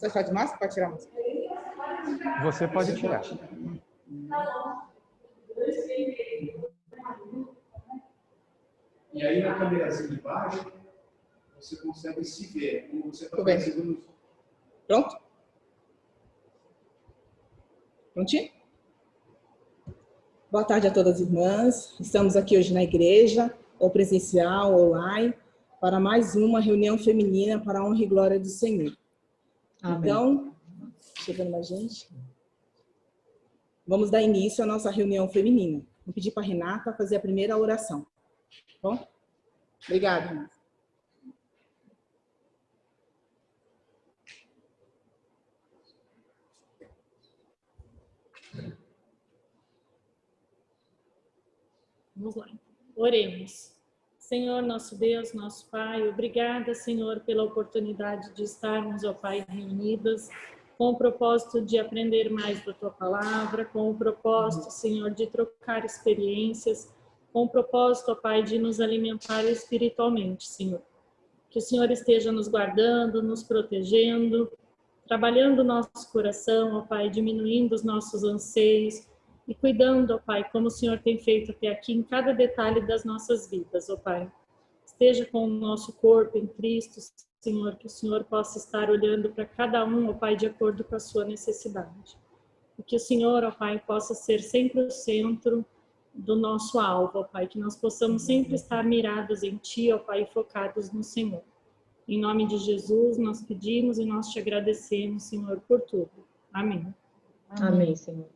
Você está de máscara? Pode tirar a máscara. Você pode tirar. E aí na câmerazinha de baixo, você consegue se ver. Como você está fazendo. Pronto? Prontinho? Boa tarde a todas as irmãs. Estamos aqui hoje na igreja, ou presencial, ou online, para mais uma reunião feminina para a honra e glória do Senhor. Amém. Então, chegando mais gente, vamos dar início à nossa reunião feminina. Vou pedir para a Renata fazer a primeira oração. Bom? Obrigada, Renata. Vamos lá. Oremos. Senhor, nosso Deus, nosso Pai, obrigada, Senhor, pela oportunidade de estarmos, ó Pai, reunidas com o propósito de aprender mais da Tua Palavra, com o propósito, Senhor, de trocar experiências, com o propósito, ó Pai, de nos alimentar espiritualmente, Senhor. Que o Senhor esteja nos guardando, nos protegendo, trabalhando o nosso coração, ó Pai, diminuindo os nossos anseios, e cuidando, ó Pai, como o Senhor tem feito até aqui, em cada detalhe das nossas vidas, ó Pai. Esteja com o nosso corpo em Cristo, Senhor, que o Senhor possa estar olhando para cada um, ó Pai, de acordo com a sua necessidade. E que o Senhor, ó Pai, possa ser sempre o centro do nosso alvo, ó Pai, que nós possamos sempre estar mirados em Ti, ó Pai, e focados no Senhor. Em nome de Jesus, nós pedimos e nós te agradecemos, Senhor, por tudo. Amém. Amém, Senhor.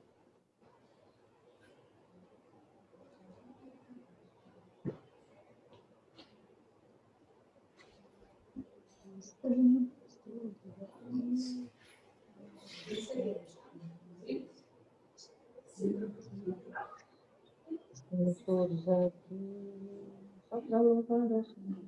Estamos todos aqui só para louvar a Senhor.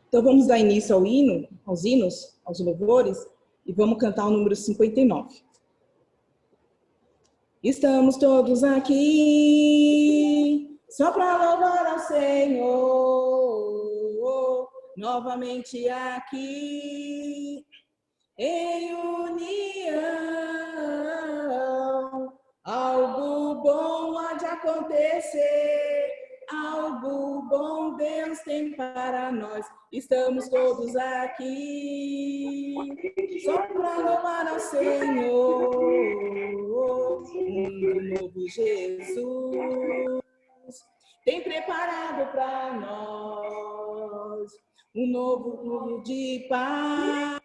Então, vamos dar início ao hino, aos hinos, aos louvores, e vamos cantar o número 59. Estamos todos aqui, só para louvar ao Senhor, novamente aqui, em união. Algo bom há de acontecer, algo bom Deus tem para nós. Estamos todos aqui, só para louvar ao Senhor, um novo Jesus tem preparado para nós, um novo mundo de paz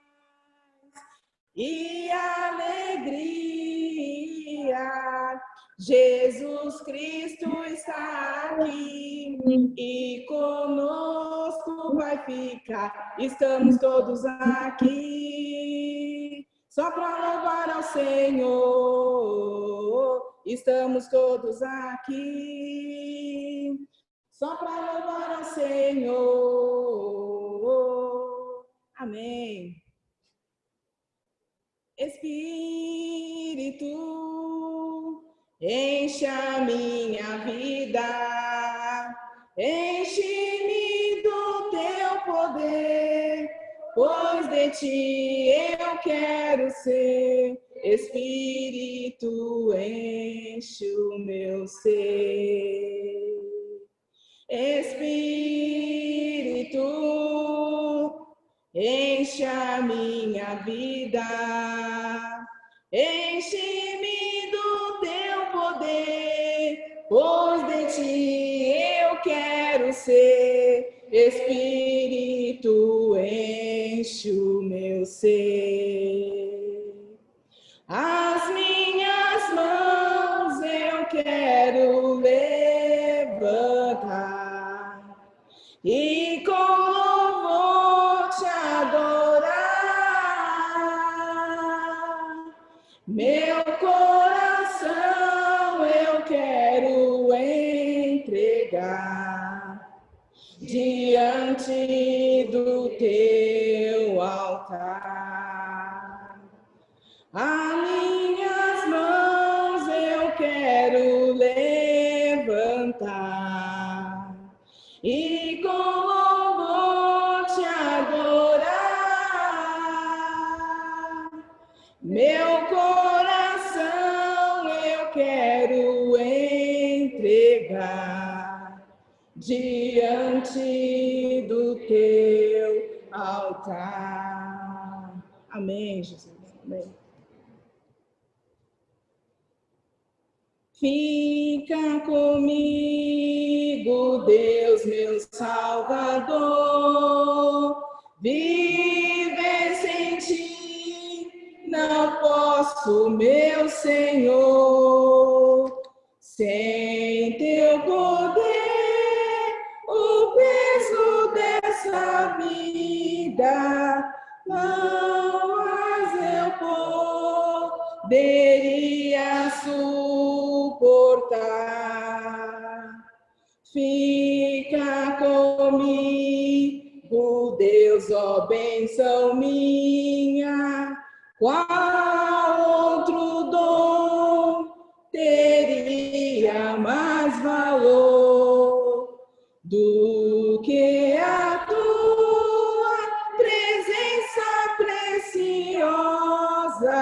e alegria. Jesus Cristo está aqui e conosco vai ficar. Estamos todos aqui só para louvar ao Senhor. Estamos todos aqui só para louvar ao Senhor. Amém. Espírito, enche a minha vida, enche-me do teu poder, pois de ti eu quero ser. Espírito, enche o meu ser. Espírito, enche a minha vida, enche-me do teu poder, pois de ti eu quero ser. Espírito, enche o meu ser. As minhas mãos eu quero levantar e com diante do teu altar. As minhas mãos eu quero levantar e com louvor te adorar. Meu coração eu quero entregar diante do teu altar. Amém, Jesus. Amém. Fica comigo, Deus, meu Salvador. Viver sem ti não posso, meu Senhor. Sem teu poder, o peso dessa vida não mais eu poderia suportar. Fica comigo, Deus, ó bênção minha. Qual outro dom teria mais valor do que a tua presença preciosa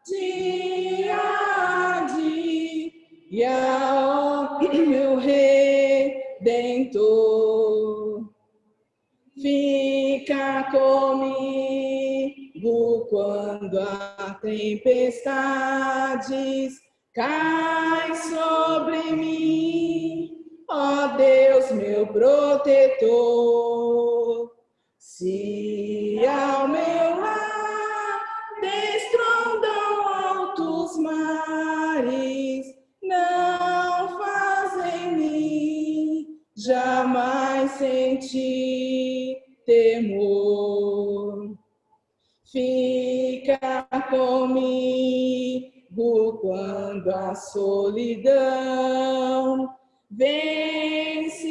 dia a dia, ó meu Redentor? Fica comigo quando a tempestades cai sobre mim, ó Deus, meu protetor. Se ao meu lado destrondam altos mares, não fazem mim jamais sentir temor. Fica comigo quando a solidão vence,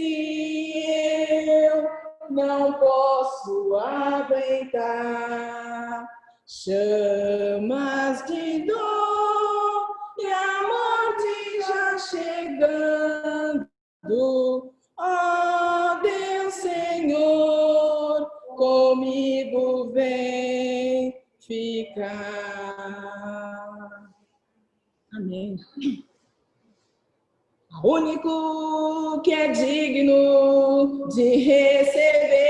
eu não posso aguentar chamas de dor e a morte já chegando. Ó Deus, Senhor, comigo vem ficar. Amém. O único que é digno de receber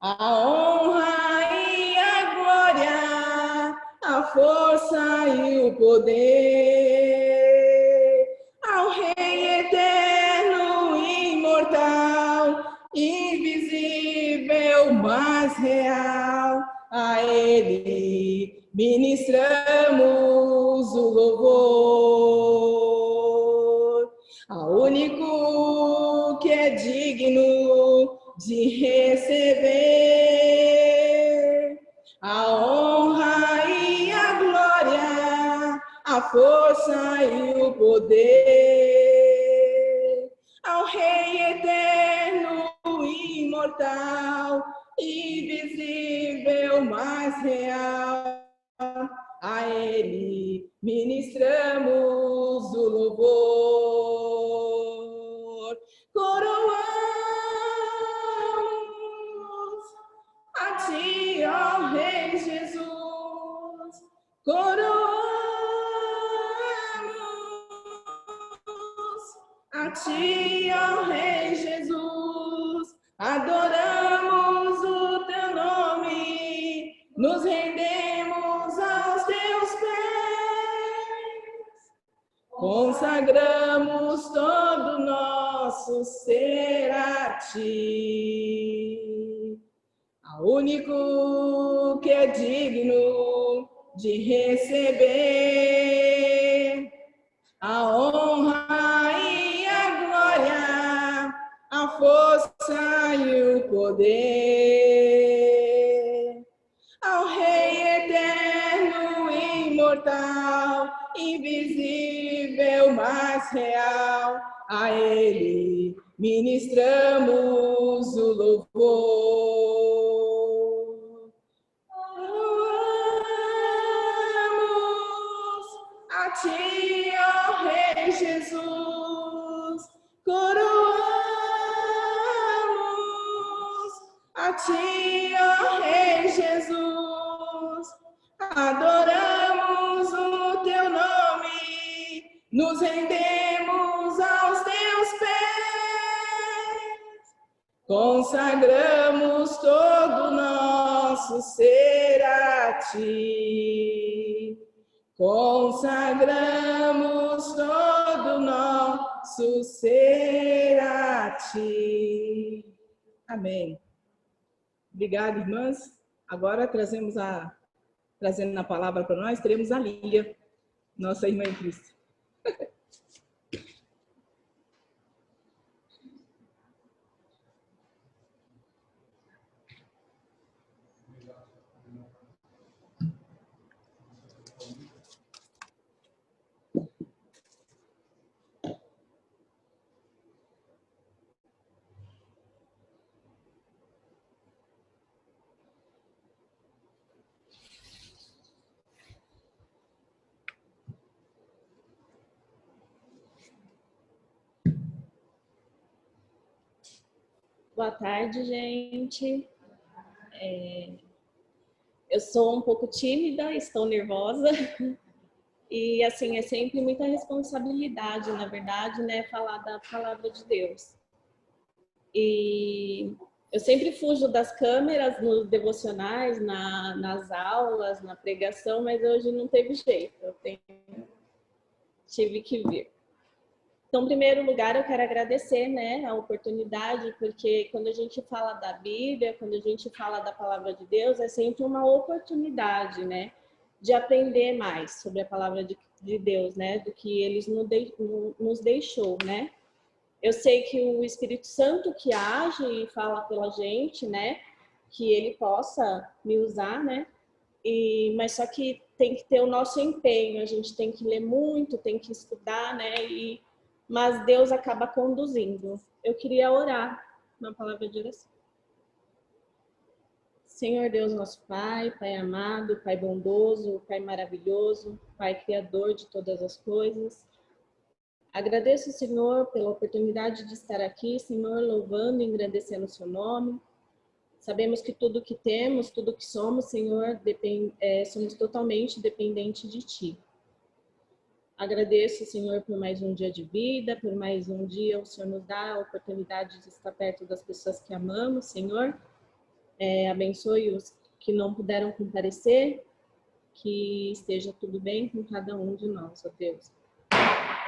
a honra e a glória, a força e o poder, ao Rei eterno, imortal, invisível, mas real, a Ele ministramos o louvor. Ao único que é digno de receber a honra e a glória, a força e o poder, ao Rei eterno, imortal, invisível, mas real, a Ele ministramos o louvor. Coroamos a Ti, ó Rei Jesus, coroamos a Ti, ó Rei Jesus, adoramos o Teu nome, nos rendemos aos Teus pés, consagramos todo o nosso ser a Ti, ao único que é digno de receber a honra e a glória, a força e o poder, ao Rei eterno, imortal, invisível, mas real, a Ele ministramos o louvor. Coroamos a Ti, ó Rei Jesus, coroamos a Ti, ó Rei Jesus, adoramos o Teu nome, nos rendemos aos Teus pés, consagramos todo o nosso ser a Ti, consagramos todo o nosso ser a Ti. Amém. Obrigada, irmãs. Agora trazendo a palavra para nós, teremos a Lília, nossa irmã em Cristo. Boa tarde, gente. Eu sou um pouco tímida, estou nervosa. E, assim, é sempre muita responsabilidade, na verdade, né, falar da palavra de Deus. E eu sempre fujo das câmeras nos devocionais, nas aulas, na pregação, mas hoje não teve jeito, tive que vir. Então, em primeiro lugar, eu quero agradecer, né, a oportunidade, porque quando a gente fala da Bíblia, quando a gente fala da palavra de Deus, é sempre uma oportunidade, né, de aprender mais sobre a palavra de Deus, né, do que Ele nos deixou, né. Eu sei que o Espírito Santo que age e fala pela gente, né, que Ele possa me usar, né, mas só que tem que ter o nosso empenho, a gente tem que ler muito, tem que estudar, né, mas Deus acaba conduzindo. Eu queria orar na palavra de oração. Senhor Deus, nosso Pai, Pai amado, Pai bondoso, Pai maravilhoso, Pai criador de todas as coisas. Agradeço, Senhor, pela oportunidade de estar aqui, Senhor, louvando e engrandecendo o seu nome. Sabemos que tudo que temos, tudo que somos, Senhor, somos totalmente dependentes de Ti. Agradeço, Senhor, por mais um dia de vida, por mais um dia o Senhor nos dá a oportunidade de estar perto das pessoas que amamos, Senhor. Abençoe os que não puderam comparecer, que esteja tudo bem com cada um de nós, ó Deus.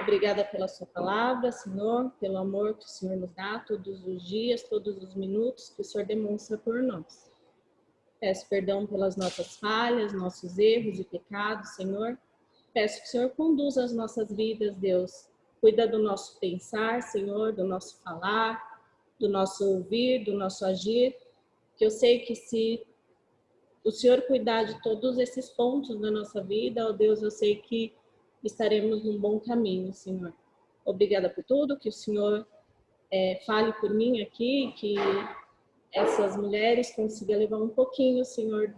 Obrigada pela sua palavra, Senhor, pelo amor que o Senhor nos dá todos os dias, todos os minutos que o Senhor demonstra por nós. Peço perdão pelas nossas falhas, nossos erros e pecados, Senhor. Peço que o Senhor conduza as nossas vidas, Deus. Cuida do nosso pensar, Senhor, do nosso falar, do nosso ouvir, do nosso agir. Que eu sei que se o Senhor cuidar de todos esses pontos da nossa vida, ó Deus, eu sei que estaremos num bom caminho, Senhor. Obrigada por tudo, que o Senhor fale por mim aqui, que essas mulheres consigam levar um pouquinho, Senhor,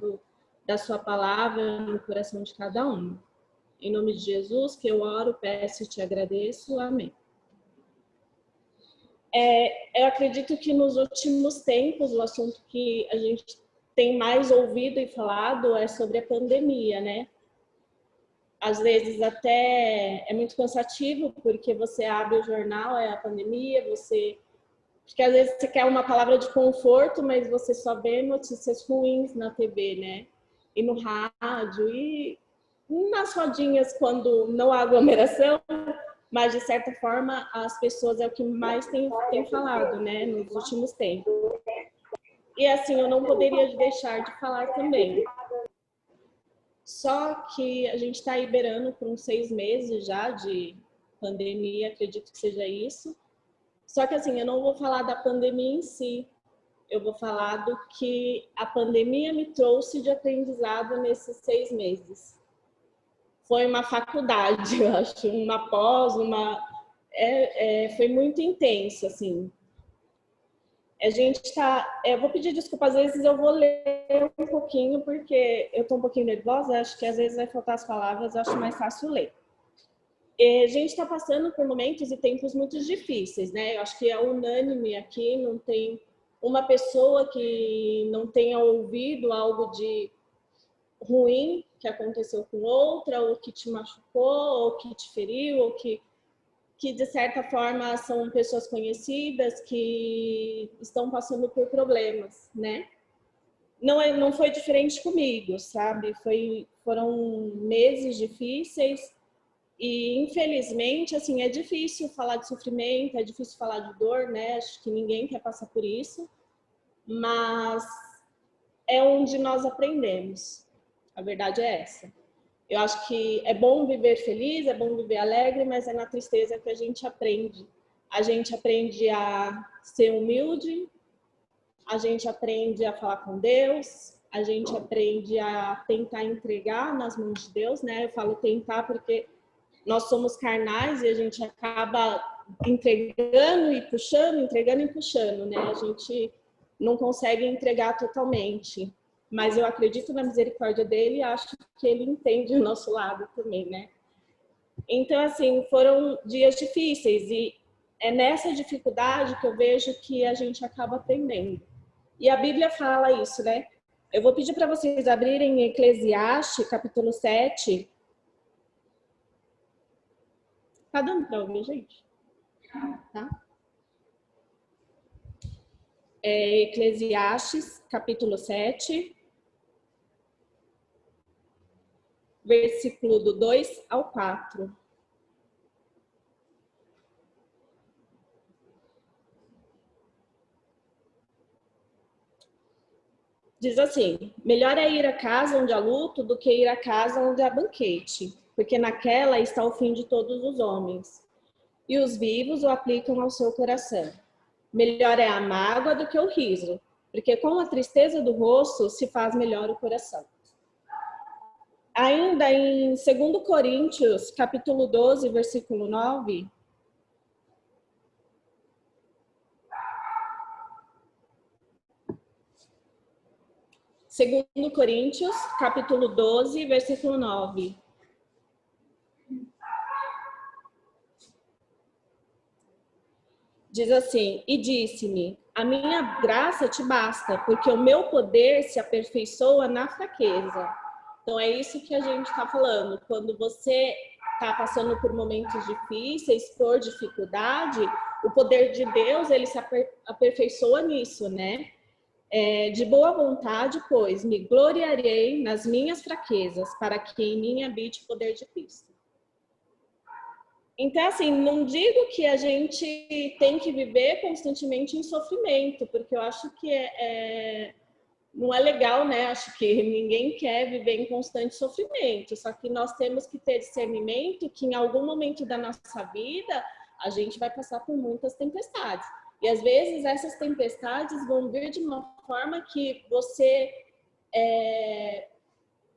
da sua palavra no coração de cada uma. Em nome de Jesus, que eu oro, peço e te agradeço. Amém. Eu acredito que nos últimos tempos, o assunto que a gente tem mais ouvido e falado é sobre a pandemia, né? Às vezes até é muito cansativo, porque você abre o jornal, é a pandemia, porque às vezes você quer uma palavra de conforto, mas você só vê notícias ruins na TV, né? E no rádio, e nas rodinhas quando não há aglomeração, mas de certa forma as pessoas é o que mais tem falado, né, nos últimos tempos. E assim, eu não poderia deixar de falar também. Só que a gente está liberando por uns 6 meses já de pandemia, acredito que seja isso. Só que assim, eu não vou falar da pandemia em si, eu vou falar do que a pandemia me trouxe de aprendizado nesses 6 meses. Foi uma faculdade, eu acho, uma pós, foi muito intenso, assim. A gente eu vou pedir desculpa, às vezes eu vou ler um pouquinho, porque eu estou um pouquinho nervosa, acho que às vezes vai faltar as palavras, acho mais fácil ler. A gente está passando por momentos e tempos muito difíceis, né? Eu acho que é unânime aqui, não tem uma pessoa que não tenha ouvido algo de ruim que aconteceu com outra, ou que te machucou, ou que te feriu, ou que de certa forma são pessoas conhecidas que estão passando por problemas, né? Não foi diferente comigo, sabe? Foram meses difíceis e, infelizmente, assim, é difícil falar de sofrimento, é difícil falar de dor, né? Acho que ninguém quer passar por isso, mas é onde nós aprendemos. A verdade é essa. Eu acho que é bom viver feliz, é bom viver alegre, mas é na tristeza que a gente aprende. A gente aprende a ser humilde, a gente aprende a falar com Deus, a gente aprende a tentar entregar nas mãos de Deus, né? Eu falo tentar porque nós somos carnais e a gente acaba entregando e puxando, né? A gente não consegue entregar totalmente. Mas eu acredito na misericórdia dele e acho que ele entende o nosso lado também, né? Então, assim, foram dias difíceis e é nessa dificuldade que eu vejo que a gente acaba aprendendo. E a Bíblia fala isso, né? Eu vou pedir para vocês abrirem Eclesiastes, capítulo 7. Tá dando para ouvir, gente? Tá? Eclesiastes, capítulo 7. Versículo do 2 ao 4. Diz assim: melhor é ir à casa onde há luto do que ir à casa onde há banquete, porque naquela está o fim de todos os homens, e os vivos o aplicam ao seu coração. Melhor é a mágoa do que o riso, porque com a tristeza do rosto se faz melhor o coração. Ainda em 2 Coríntios, capítulo 12, versículo 9, Segundo Coríntios, capítulo 12, versículo 9. Diz assim: e disse-me, a minha graça te basta, porque o meu poder se aperfeiçoa na fraqueza. Então é isso que a gente está falando. Quando você está passando por momentos difíceis, por dificuldade, o poder de Deus, ele se aperfeiçoa nisso, né? De boa vontade, pois, me gloriarei nas minhas fraquezas, para que em mim habite o poder de Cristo. Então, assim, não digo que a gente tem que viver constantemente em sofrimento, porque eu acho que não é legal, né? Acho que ninguém quer viver em constante sofrimento, só que nós temos que ter discernimento que em algum momento da nossa vida a gente vai passar por muitas tempestades. E às vezes essas tempestades vão vir de uma forma que você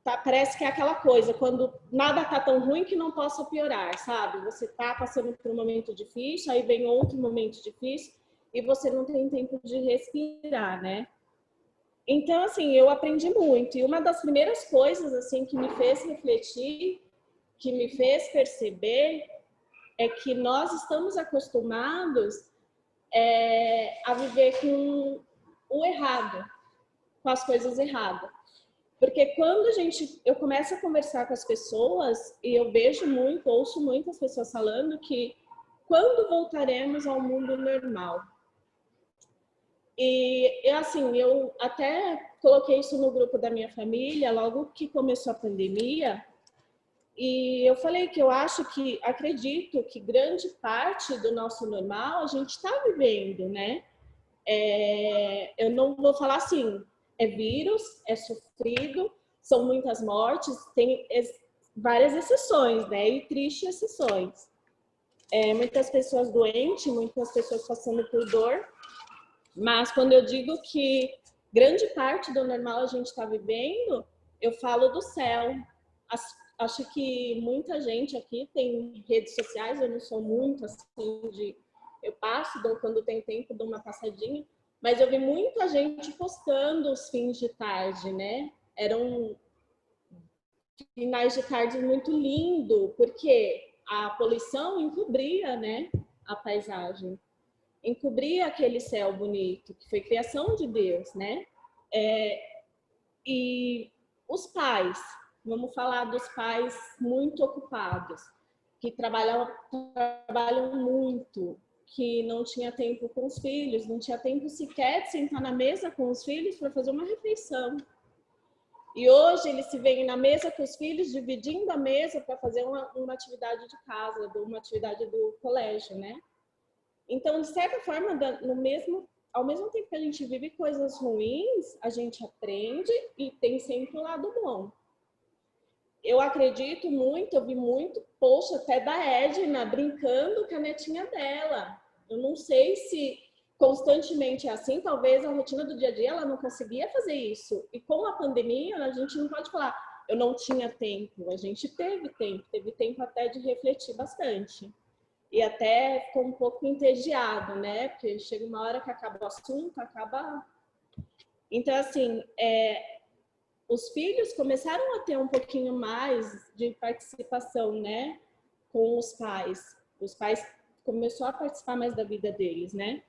parece que é aquela coisa, quando nada tá tão ruim que não possa piorar, sabe? Você tá passando por um momento difícil, aí vem outro momento difícil e você não tem tempo de respirar, né? Então, assim, eu aprendi muito. E uma das primeiras coisas, assim, que me fez refletir, que me fez perceber, é que nós estamos acostumados a viver com o errado, com as coisas erradas. Porque quando eu começo a conversar com as pessoas, e eu vejo muito, ouço muitas pessoas falando que quando voltaremos ao mundo normal? E assim, eu até coloquei isso no grupo da minha família, logo que começou a pandemia, e eu falei que eu acredito que grande parte do nosso normal a gente está vivendo, né? Eu não vou falar assim, é vírus, é sofrido, são muitas mortes, tem várias exceções, né? E tristes exceções. Muitas pessoas doentes, muitas pessoas passando por dor, mas quando eu digo que grande parte do normal a gente está vivendo, eu falo do céu. acho que muita gente aqui tem redes sociais, eu não sou muito assim eu passo, quando tem tempo, dou uma passadinha, mas eu vi muita gente postando os fins de tarde, né? Eram finais de tarde muito lindo, porque a poluição encobria, né, a paisagem, encobria aquele céu bonito, que foi criação de Deus, né? E os pais, vamos falar dos pais muito ocupados, que trabalham muito, que não tinha tempo com os filhos, não tinha tempo sequer de sentar na mesa com os filhos para fazer uma refeição. E hoje eles se veem na mesa com os filhos, dividindo a mesa para fazer uma atividade de casa, uma atividade do colégio, né? Então, de certa forma, ao mesmo tempo que a gente vive coisas ruins, a gente aprende e tem sempre o lado bom. Eu acredito muito, eu vi muito post até da Edna brincando com a netinha dela. Eu não sei se constantemente é assim, talvez a rotina do dia a dia ela não conseguia fazer isso. E com a pandemia, a gente não pode falar, eu não tinha tempo. A gente teve tempo até de refletir bastante. E até ficou um pouco entediado, né? Porque chega uma hora que acaba o assunto, acaba... Então, assim, os filhos começaram a ter um pouquinho mais de participação, né? Com os pais. Os pais começaram a participar mais da vida deles, né?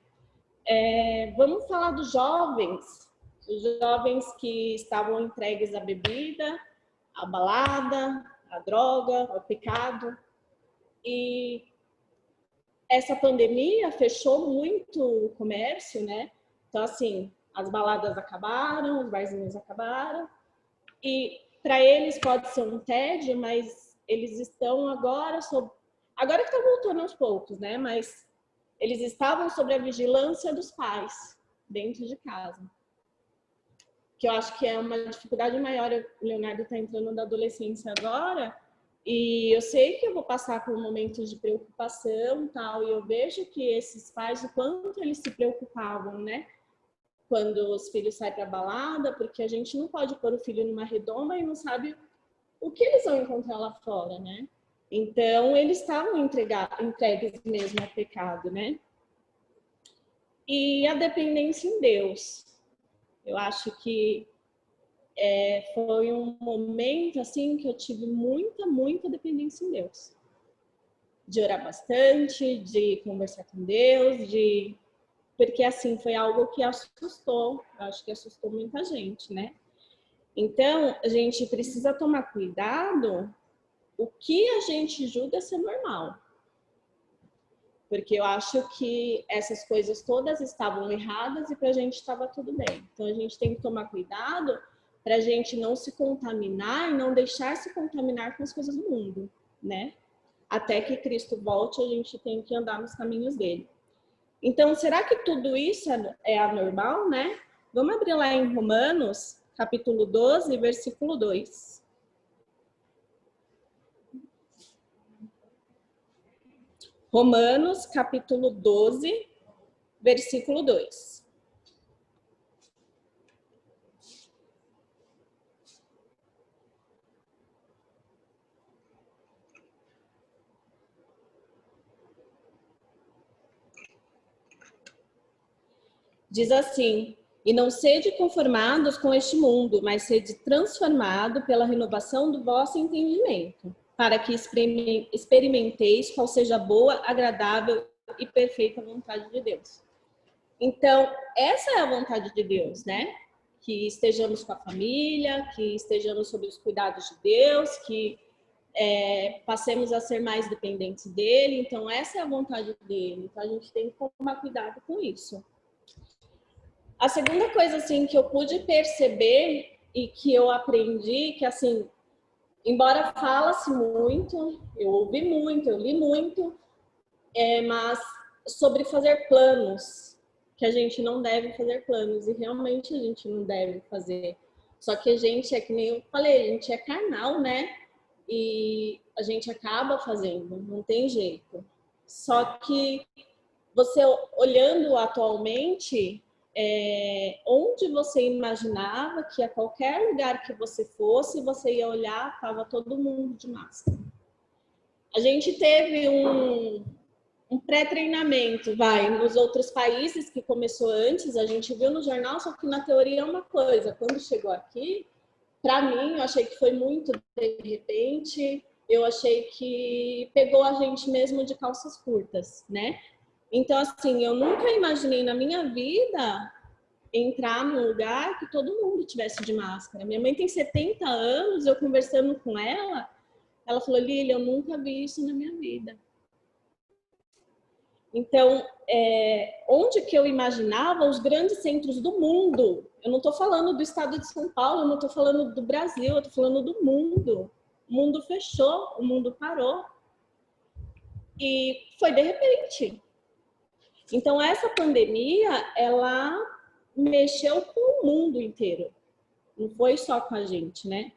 Vamos falar dos jovens. Os jovens que estavam entregues à bebida, à balada, à droga, ao pecado. E essa pandemia fechou muito o comércio, né? Então, assim, as baladas acabaram, os barzinhos acabaram. E para eles pode ser um tédio, mas eles estão agora que está voltando aos poucos, né? Mas eles estavam sob a vigilância dos pais dentro de casa. Que eu acho que é uma dificuldade maior. O Leonardo está entrando na adolescência agora, e eu sei que eu vou passar por momentos de preocupação e tal, e eu vejo que esses pais, o quanto eles se preocupavam, né? Quando os filhos saem para balada, porque a gente não pode pôr o filho numa redoma e não sabe o que eles vão encontrar lá fora, né? Então, eles estavam entregues mesmo ao pecado, né? E a dependência em Deus. Eu acho que foi um momento assim que eu tive muita dependência em Deus. De orar bastante, de conversar com Deus, porque assim foi algo que assustou, acho que assustou muita gente, né? Então, a gente precisa tomar cuidado o que a gente julga ser normal. Porque eu acho que essas coisas todas estavam erradas e para a gente estava tudo bem. Então, a gente tem que tomar cuidado para a gente não se contaminar e não deixar se contaminar com as coisas do mundo, né? Até que Cristo volte, a gente tem que andar nos caminhos dele. Então, será que tudo isso é anormal, né? Vamos abrir lá em Romanos, capítulo 12, versículo 2. Romanos, capítulo 12, versículo 2. Diz assim: e não sede conformados com este mundo, mas sede transformado pela renovação do vosso entendimento, para que experimenteis qual seja a boa, agradável e perfeita vontade de Deus. Então, essa é a vontade de Deus, né? Que estejamos com a família, que estejamos sob os cuidados de Deus, que passemos a ser mais dependentes dele. Então, essa é a vontade dele. Então, a gente tem que tomar cuidado com isso. A segunda coisa, assim, que eu pude perceber e que eu aprendi, que, assim, embora fala-se muito, eu ouvi muito, eu li muito, mas sobre fazer planos, que a gente não deve fazer planos, e realmente a gente não deve fazer. Só que a gente é que nem eu falei, a gente é carnal, né? E a gente acaba fazendo, não tem jeito. Só que você olhando atualmente, onde você imaginava que a qualquer lugar que você fosse, você ia olhar, estava todo mundo de máscara. A gente teve um pré-treinamento, nos outros países que começou antes, a gente viu no jornal, só que na teoria é uma coisa. Quando chegou aqui, para mim, eu achei que foi muito de repente, eu achei que pegou a gente mesmo de calças curtas, né? Então, assim, eu nunca imaginei na minha vida entrar num lugar que todo mundo tivesse de máscara. Minha mãe tem 70 anos, eu conversando com ela, ela falou, Lília, eu nunca vi isso na minha vida. Então, onde que eu imaginava os grandes centros do mundo, eu não estou falando do estado de São Paulo, eu não estou falando do Brasil, eu estou falando do mundo. O mundo fechou, o mundo parou. E foi de repente. Então, essa pandemia, ela mexeu com o mundo inteiro. Não foi só com a gente, né?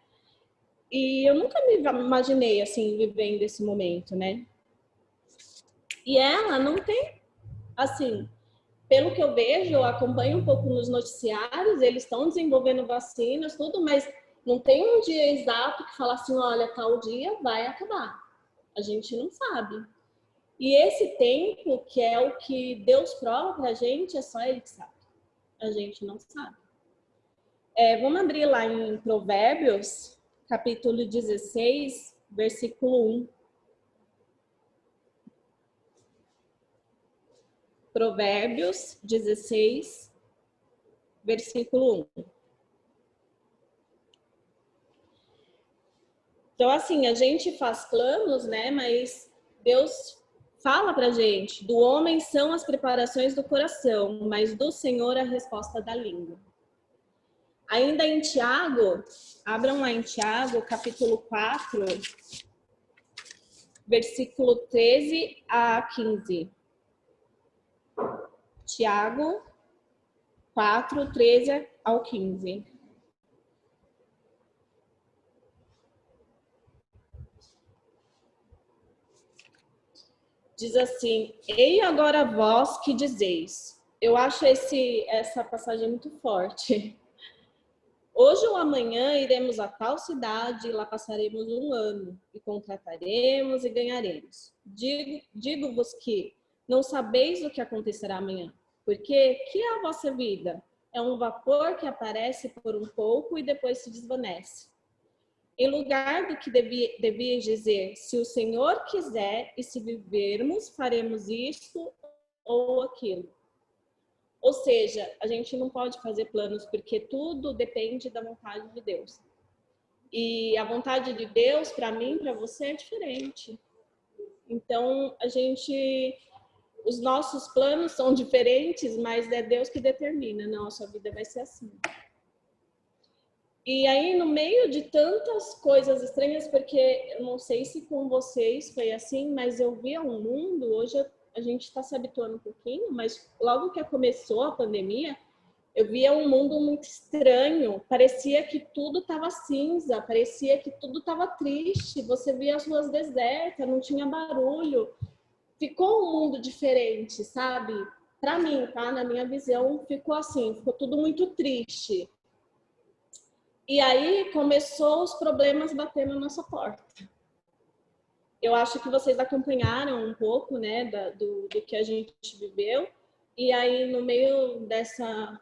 E eu nunca me imaginei, assim, vivendo esse momento, né? E ela não tem, assim, pelo que eu vejo, eu acompanho um pouco nos noticiários, eles estão desenvolvendo vacinas, tudo, mas não tem um dia exato que fala assim, olha, tal dia vai acabar. A gente não sabe. E esse tempo, que é o que Deus prova pra gente, é só Ele que sabe. A gente não sabe. Vamos abrir lá em Provérbios, capítulo 16, versículo 1. Provérbios 16, versículo 1. Então, assim, a gente faz planos, né? Mas Deus fala pra gente, do homem são as preparações do coração, mas do Senhor a resposta da língua. Ainda em Tiago, abram lá em Tiago, capítulo 4, versículo 13 a 15. Tiago 4, 13 ao 15. Diz assim, ei agora vós que dizeis. Eu acho essa passagem muito forte. Hoje ou amanhã iremos a tal cidade e lá passaremos um ano e contrataremos e ganharemos. Digo-vos que não sabeis o que acontecerá amanhã, porque que é a vossa vida? É um vapor que aparece por um pouco e depois se desvanece. Em lugar do que devíeis dizer, se o Senhor quiser e se vivermos, faremos isto ou aquilo. Ou seja, a gente não pode fazer planos porque tudo depende da vontade de Deus. E a vontade de Deus, para mim, para você, é diferente. Então, os nossos planos são diferentes, mas é Deus que determina. Não, a sua vida vai ser assim. E aí, no meio de tantas coisas estranhas, porque eu não sei se com vocês foi assim, mas eu via um mundo, hoje a gente está se habituando um pouquinho, mas logo que começou a pandemia, eu via um mundo muito estranho, parecia que tudo estava cinza, parecia que tudo estava triste, você via as ruas desertas, não tinha barulho, ficou um mundo diferente, sabe? Para mim, tá? Na minha visão, ficou assim, ficou tudo muito triste. E aí começou os problemas batendo na nossa porta. Eu acho que vocês acompanharam um pouco, né, do que a gente viveu. E aí, no meio dessa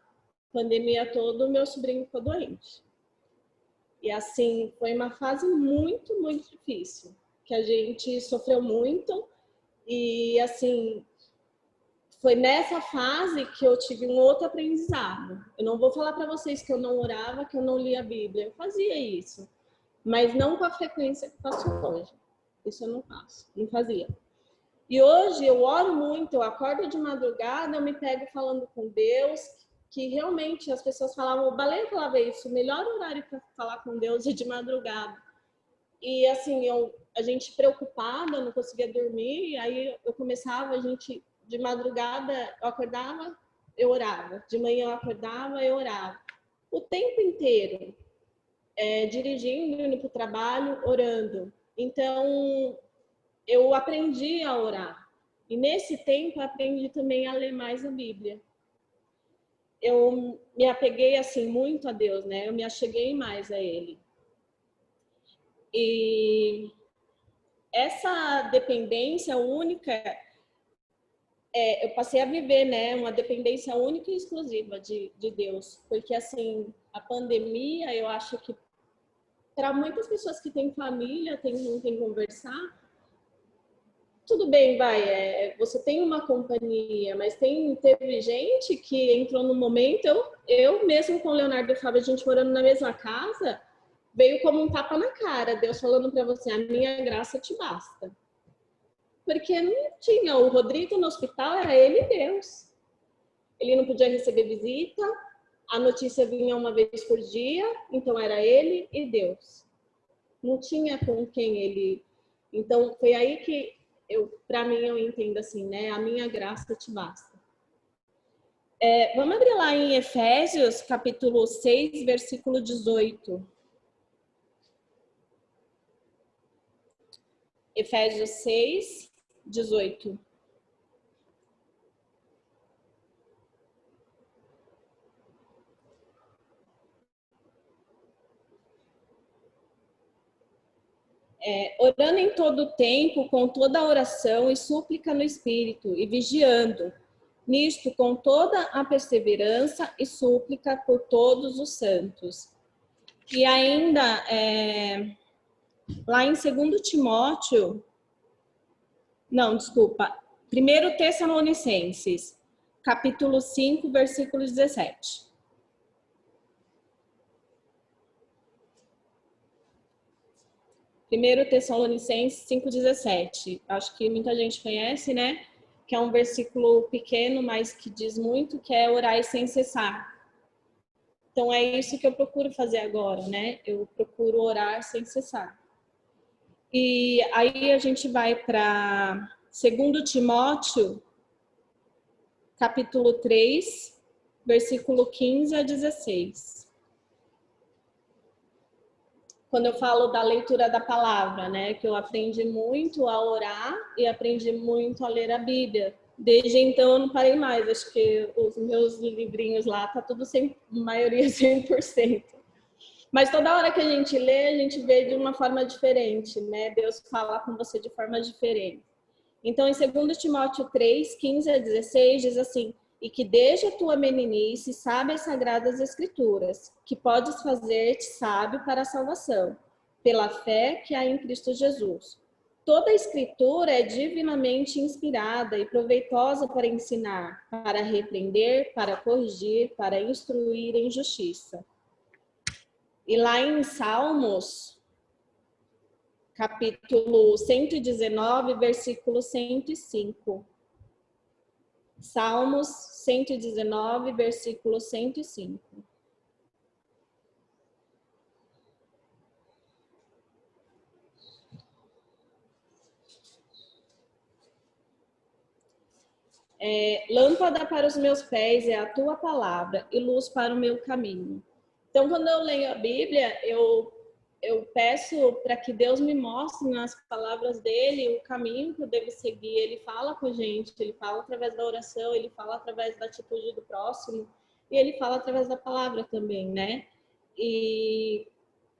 pandemia toda, o meu sobrinho ficou doente. E assim, foi uma fase muito, muito difícil, que a gente sofreu muito. E assim, foi nessa fase que eu tive um outro aprendizado. Eu não vou falar para vocês que eu não orava, que eu não lia a Bíblia. Eu fazia isso, mas não com a frequência que faço hoje. Isso eu não faço, não fazia. E hoje eu oro muito, eu acordo de madrugada, eu me pego falando com Deus, que realmente as pessoas falavam, o Baleia falava isso, o melhor horário para falar com Deus é de madrugada. E assim, a gente preocupada, não conseguia dormir, aí eu começava, de madrugada, eu acordava, eu orava. De manhã eu acordava, eu orava. O tempo inteiro, dirigindo, indo para o trabalho, orando. Então, eu aprendi a orar. E nesse tempo, eu aprendi também a ler mais a Bíblia. eu me apeguei assim muito a Deus, né? Eu me acheguei mais a Ele. E essa dependência única, eu passei a viver, né? Uma dependência única e exclusiva de Deus. Porque, assim, a pandemia, eu acho que para muitas pessoas que têm família, não tem conversar, tudo bem, você tem uma companhia, mas teve gente que entrou no momento, eu mesmo com o Leonardo e o Fábio, a gente morando na mesma casa, veio como um tapa na cara, Deus falando para você, a minha graça te basta. Porque não tinha, o Rodrigo no hospital era ele e Deus. Ele não podia receber visita, a notícia vinha uma vez por dia, então era ele e Deus. Não tinha com quem ele... Então, foi aí que para mim, eu entendo assim, né? A minha graça te basta. Vamos abrir lá em Efésios, capítulo 6, versículo 18. Efésios 6, 18. Orando em todo o tempo, com toda a oração e súplica no Espírito, e vigiando, nisto com toda a perseverança e súplica por todos os santos. E ainda, lá em 2 Timóteo, 1 Tessalonicenses, capítulo 5, versículo 17. 1 Tessalonicenses 5,17. Acho que muita gente conhece, né? Que é um versículo pequeno, mas que diz muito, que é orar sem cessar. Então, é isso que eu procuro fazer agora, né? Eu procuro orar sem cessar. E aí a gente vai para 2 Timóteo, capítulo 3, versículo 15 a 16. Quando eu falo da leitura da palavra, né, que eu aprendi muito a orar e aprendi muito a ler a Bíblia. Desde então eu não parei mais, acho que os meus livrinhos lá tá tudo maioria 100%. Mas toda hora que a gente lê, a gente vê de uma forma diferente, né? Deus fala com você de forma diferente. Então, em 2 Timóteo 3, 15 a 16, diz assim: e que desde a tua meninice sabe as sagradas escrituras, que podes fazer-te sábio para a salvação, pela fé que há em Cristo Jesus. Toda a escritura é divinamente inspirada e proveitosa para ensinar, para repreender, para corrigir, para instruir em justiça. E lá em Salmos, capítulo 119, versículo 105. Salmos 119, versículo 105. Lâmpada para os meus pés é a tua palavra e luz para o meu caminho. Então, quando eu leio a Bíblia, eu peço para que Deus me mostre nas palavras dele o caminho que eu devo seguir. Ele fala com a gente, ele fala através da oração, ele fala através da atitude do próximo e ele fala através da palavra também, né? E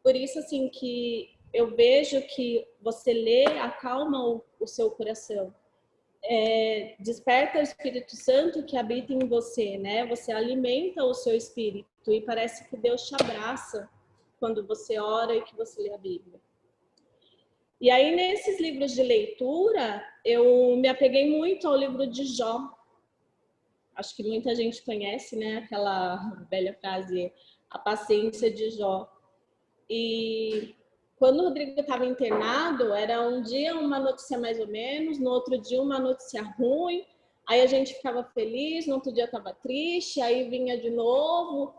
por isso, assim, que eu vejo que você lê, acalma o seu coração. Desperta o Espírito Santo que habita em você, né? Você alimenta o seu espírito e parece que Deus te abraça quando você ora e que você lê a Bíblia. E aí, nesses livros de leitura, eu me apeguei muito ao livro de Jó. Acho que muita gente conhece, né? Aquela velha frase, a paciência de Jó. E quando o Rodrigo estava internado, era um dia uma notícia mais ou menos, no outro dia uma notícia ruim, aí a gente ficava feliz, no outro dia estava triste, aí vinha de novo,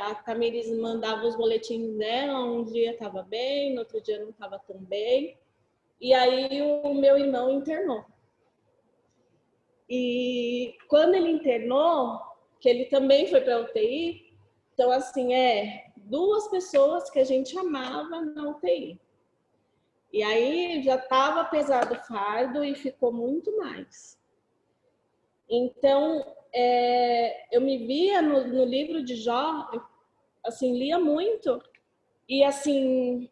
a Tamires mandava os boletins dela, um dia estava bem, no outro dia não estava tão bem, e aí o meu irmão internou. E quando ele internou, que ele também foi para a UTI, então assim, 2 pessoas que a gente amava na UTI. E aí já estava pesado o fardo e ficou muito mais. Então, eu me via no livro de Jó, eu, assim, lia muito, e assim,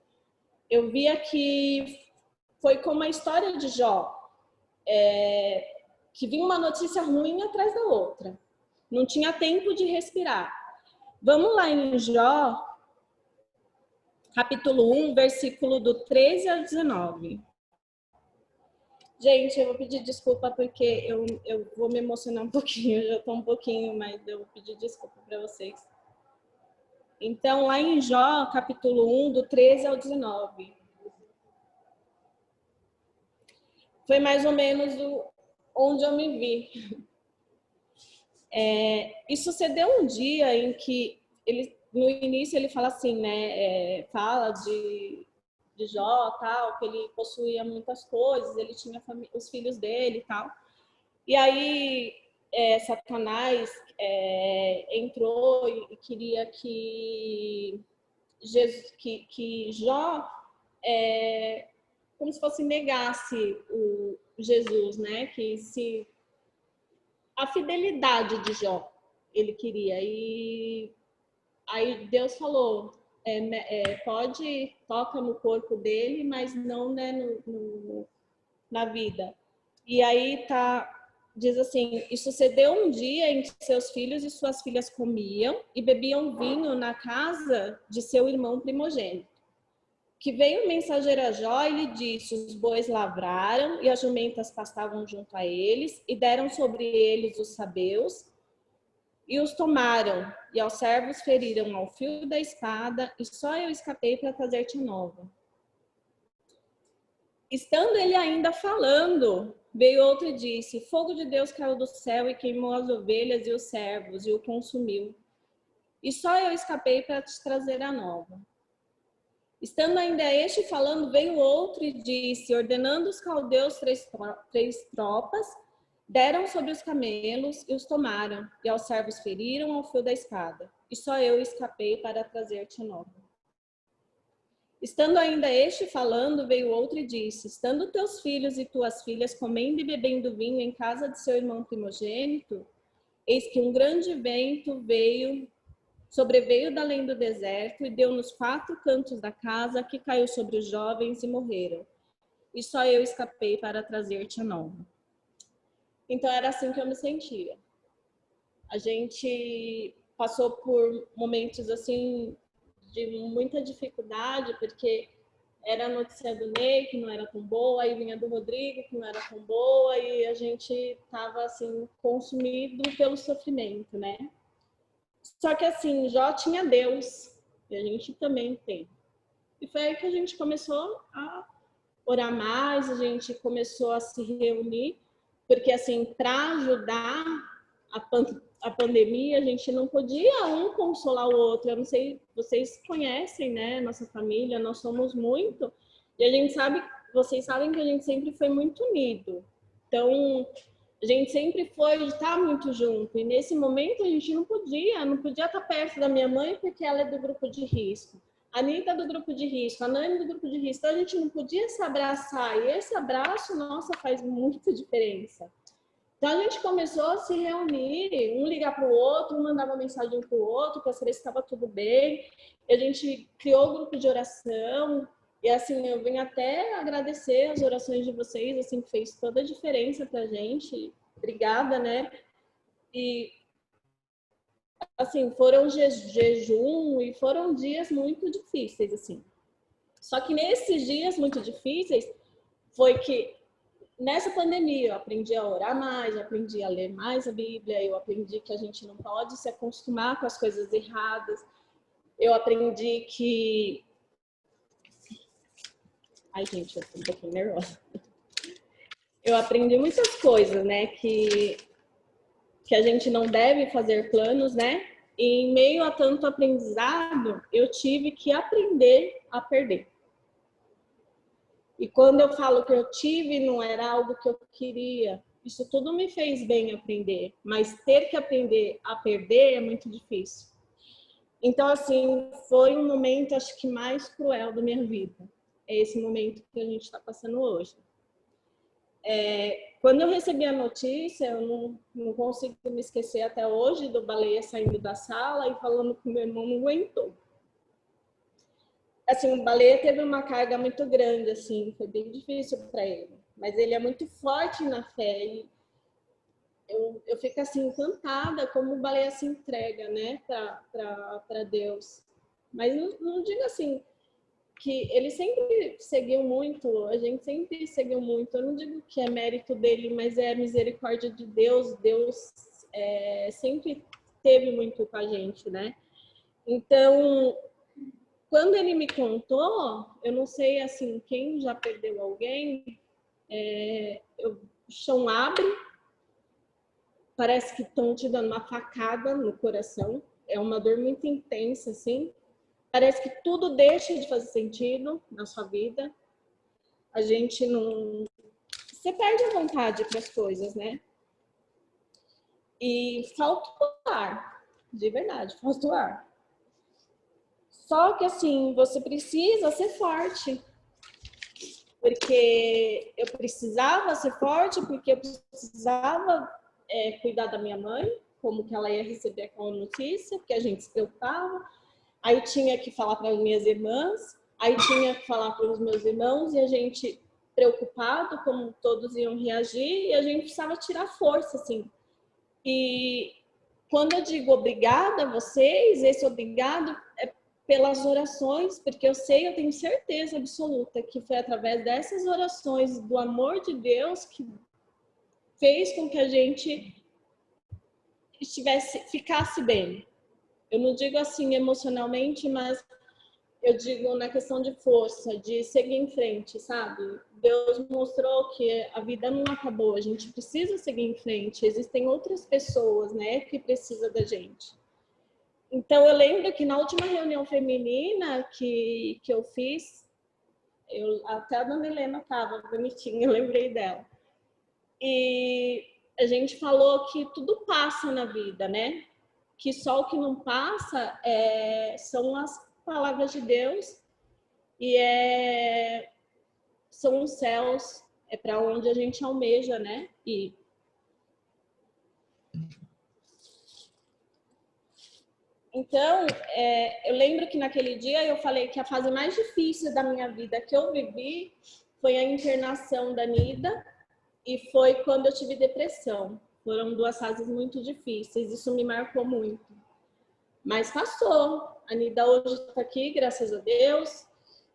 eu via que foi como a história de Jó, que vinha uma notícia ruim atrás da outra. Não tinha tempo de respirar. Vamos lá em Jó, capítulo 1, versículo do 13 ao 19. Gente, eu vou pedir desculpa porque eu vou me emocionar um pouquinho, eu já estou um pouquinho, mas eu vou pedir desculpa para vocês. Então, lá em Jó, capítulo 1, do 13 ao 19. Foi mais ou menos onde eu me vi. E sucedeu um dia em que, no início ele fala assim, né? Fala de Jó, tal, que ele possuía muitas coisas, ele tinha os filhos dele e tal. E aí Satanás entrou e queria que Jó como se fosse negasse o Jesus, né? A fidelidade de Jó ele queria. E aí Deus falou, pode, toca no corpo dele, mas não, né, na vida. E aí diz assim, e sucedeu um dia em que seus filhos e suas filhas comiam e bebiam vinho na casa de seu irmão primogênito. Que veio o mensageiro a Jó e lhe disse, os bois lavraram e as jumentas pastavam junto a eles e deram sobre eles os sabeus e os tomaram, e aos servos feriram ao fio da espada, e só eu escapei para trazer-te nova. Estando ele ainda falando, veio outro e disse, fogo de Deus caiu do céu e queimou as ovelhas e os servos, e o consumiu. E só eu escapei para te trazer a nova. Estando ainda este falando, veio outro e disse, ordenando os caldeus 3 tropas, deram sobre os camelos e os tomaram, e aos servos feriram ao fio da espada. E só eu escapei para trazer-te nova. Estando ainda este falando, veio outro e disse, estando teus filhos e tuas filhas comendo e bebendo vinho em casa de seu irmão primogênito, eis que um grande vento sobreveio da além do deserto e deu nos 4 cantos da casa, que caiu sobre os jovens e morreram. E só eu escapei para trazer-te a nova. Então era assim que eu me sentia. A gente passou por momentos assim de muita dificuldade, porque era a notícia do Ney, que não era tão boa, aí vinha do Rodrigo, que não era tão boa, e a gente estava assim consumido pelo sofrimento, né? Só que assim, Jó tinha Deus, e a gente também tem. E foi aí que a gente começou a orar mais, a gente começou a se reunir, porque assim, para ajudar a pandemia, a gente não podia um consolar o outro. Eu não sei, vocês conhecem, né, nossa família, nós somos muito, e a gente sabe, vocês sabem que a gente sempre foi muito unido. Então, a gente sempre foi de estar muito junto, e nesse momento a gente não podia estar perto da minha mãe porque ela é do grupo de risco. A Anitta do grupo de risco, a Nani do grupo de risco, então a gente não podia se abraçar, e esse abraço, nossa, faz muita diferença. Então a gente começou a se reunir, um ligar para o outro, um mandava mensagem para o outro para saber se estava tudo bem. A gente criou o grupo de oração, e assim, eu venho até agradecer as orações de vocês, assim, que fez toda a diferença para a gente. Obrigada, né? E assim, foram jejum e foram dias muito difíceis, assim. Só que nesses dias muito difíceis foi que nessa pandemia eu aprendi a orar mais, eu aprendi a ler mais a Bíblia, eu aprendi que a gente não pode se acostumar com as coisas erradas. Eu aprendi que... Ai, gente, eu tô um pouquinho nervosa. Eu aprendi muitas coisas, né? Que a gente não deve fazer planos, né? E em meio a tanto aprendizado, eu tive que aprender a perder. E quando eu falo que eu tive, não era algo que eu queria. Isso tudo me fez bem aprender, mas ter que aprender a perder é muito difícil. Então, assim, foi um momento, acho que mais cruel da minha vida. É esse momento que a gente está passando hoje. Quando eu recebi a notícia, eu não consigo me esquecer até hoje do Baleia saindo da sala e falando que meu irmão não aguentou. Assim, o Baleia teve uma carga muito grande, assim, foi bem difícil para ele. Mas ele é muito forte na fé e eu fico assim encantada como o Baleia se entrega, né, para Deus. Mas não digo assim que ele sempre seguiu muito, a gente sempre seguiu muito. Eu não digo que é mérito dele, mas é misericórdia de Deus. Deus sempre teve muito com a gente, né? Então, quando ele me contou, eu não sei assim quem já perdeu alguém, o chão abre, parece que estão te dando uma facada no coração. É uma dor muito intensa, assim. Parece que tudo deixa de fazer sentido na sua vida. A gente não... Você perde a vontade para as coisas, né? E falta o ar. De verdade, falta o ar. Só que, assim, você precisa ser forte. Porque eu precisava ser forte, porque eu precisava cuidar da minha mãe, como que ela ia receber aquela notícia, porque a gente se preocupava. Aí tinha que falar para as minhas irmãs, aí tinha que falar para os meus irmãos, e a gente preocupado como todos iam reagir, e a gente precisava tirar força, assim. E quando eu digo obrigada a vocês, esse obrigado é pelas orações, porque eu tenho certeza absoluta que foi através dessas orações, do amor de Deus, que fez com que a gente ficasse bem. Eu não digo assim emocionalmente, mas eu digo na questão de força, de seguir em frente, sabe? Deus mostrou que a vida não acabou, a gente precisa seguir em frente. Existem outras pessoas, né, que precisam da gente. Então, eu lembro que na última reunião feminina que eu fiz, até a dona Helena estava bonitinha, eu lembrei dela. E a gente falou que tudo passa na vida, né? Que só o que não passa são as palavras de Deus e são os céus, para onde a gente almeja, né? E então, eu lembro que naquele dia eu falei que a fase mais difícil da minha vida que eu vivi foi a internação da Nida e foi quando eu tive depressão. Foram 2 fases muito difíceis, isso me marcou muito. Mas passou. A Nida hoje está aqui, graças a Deus.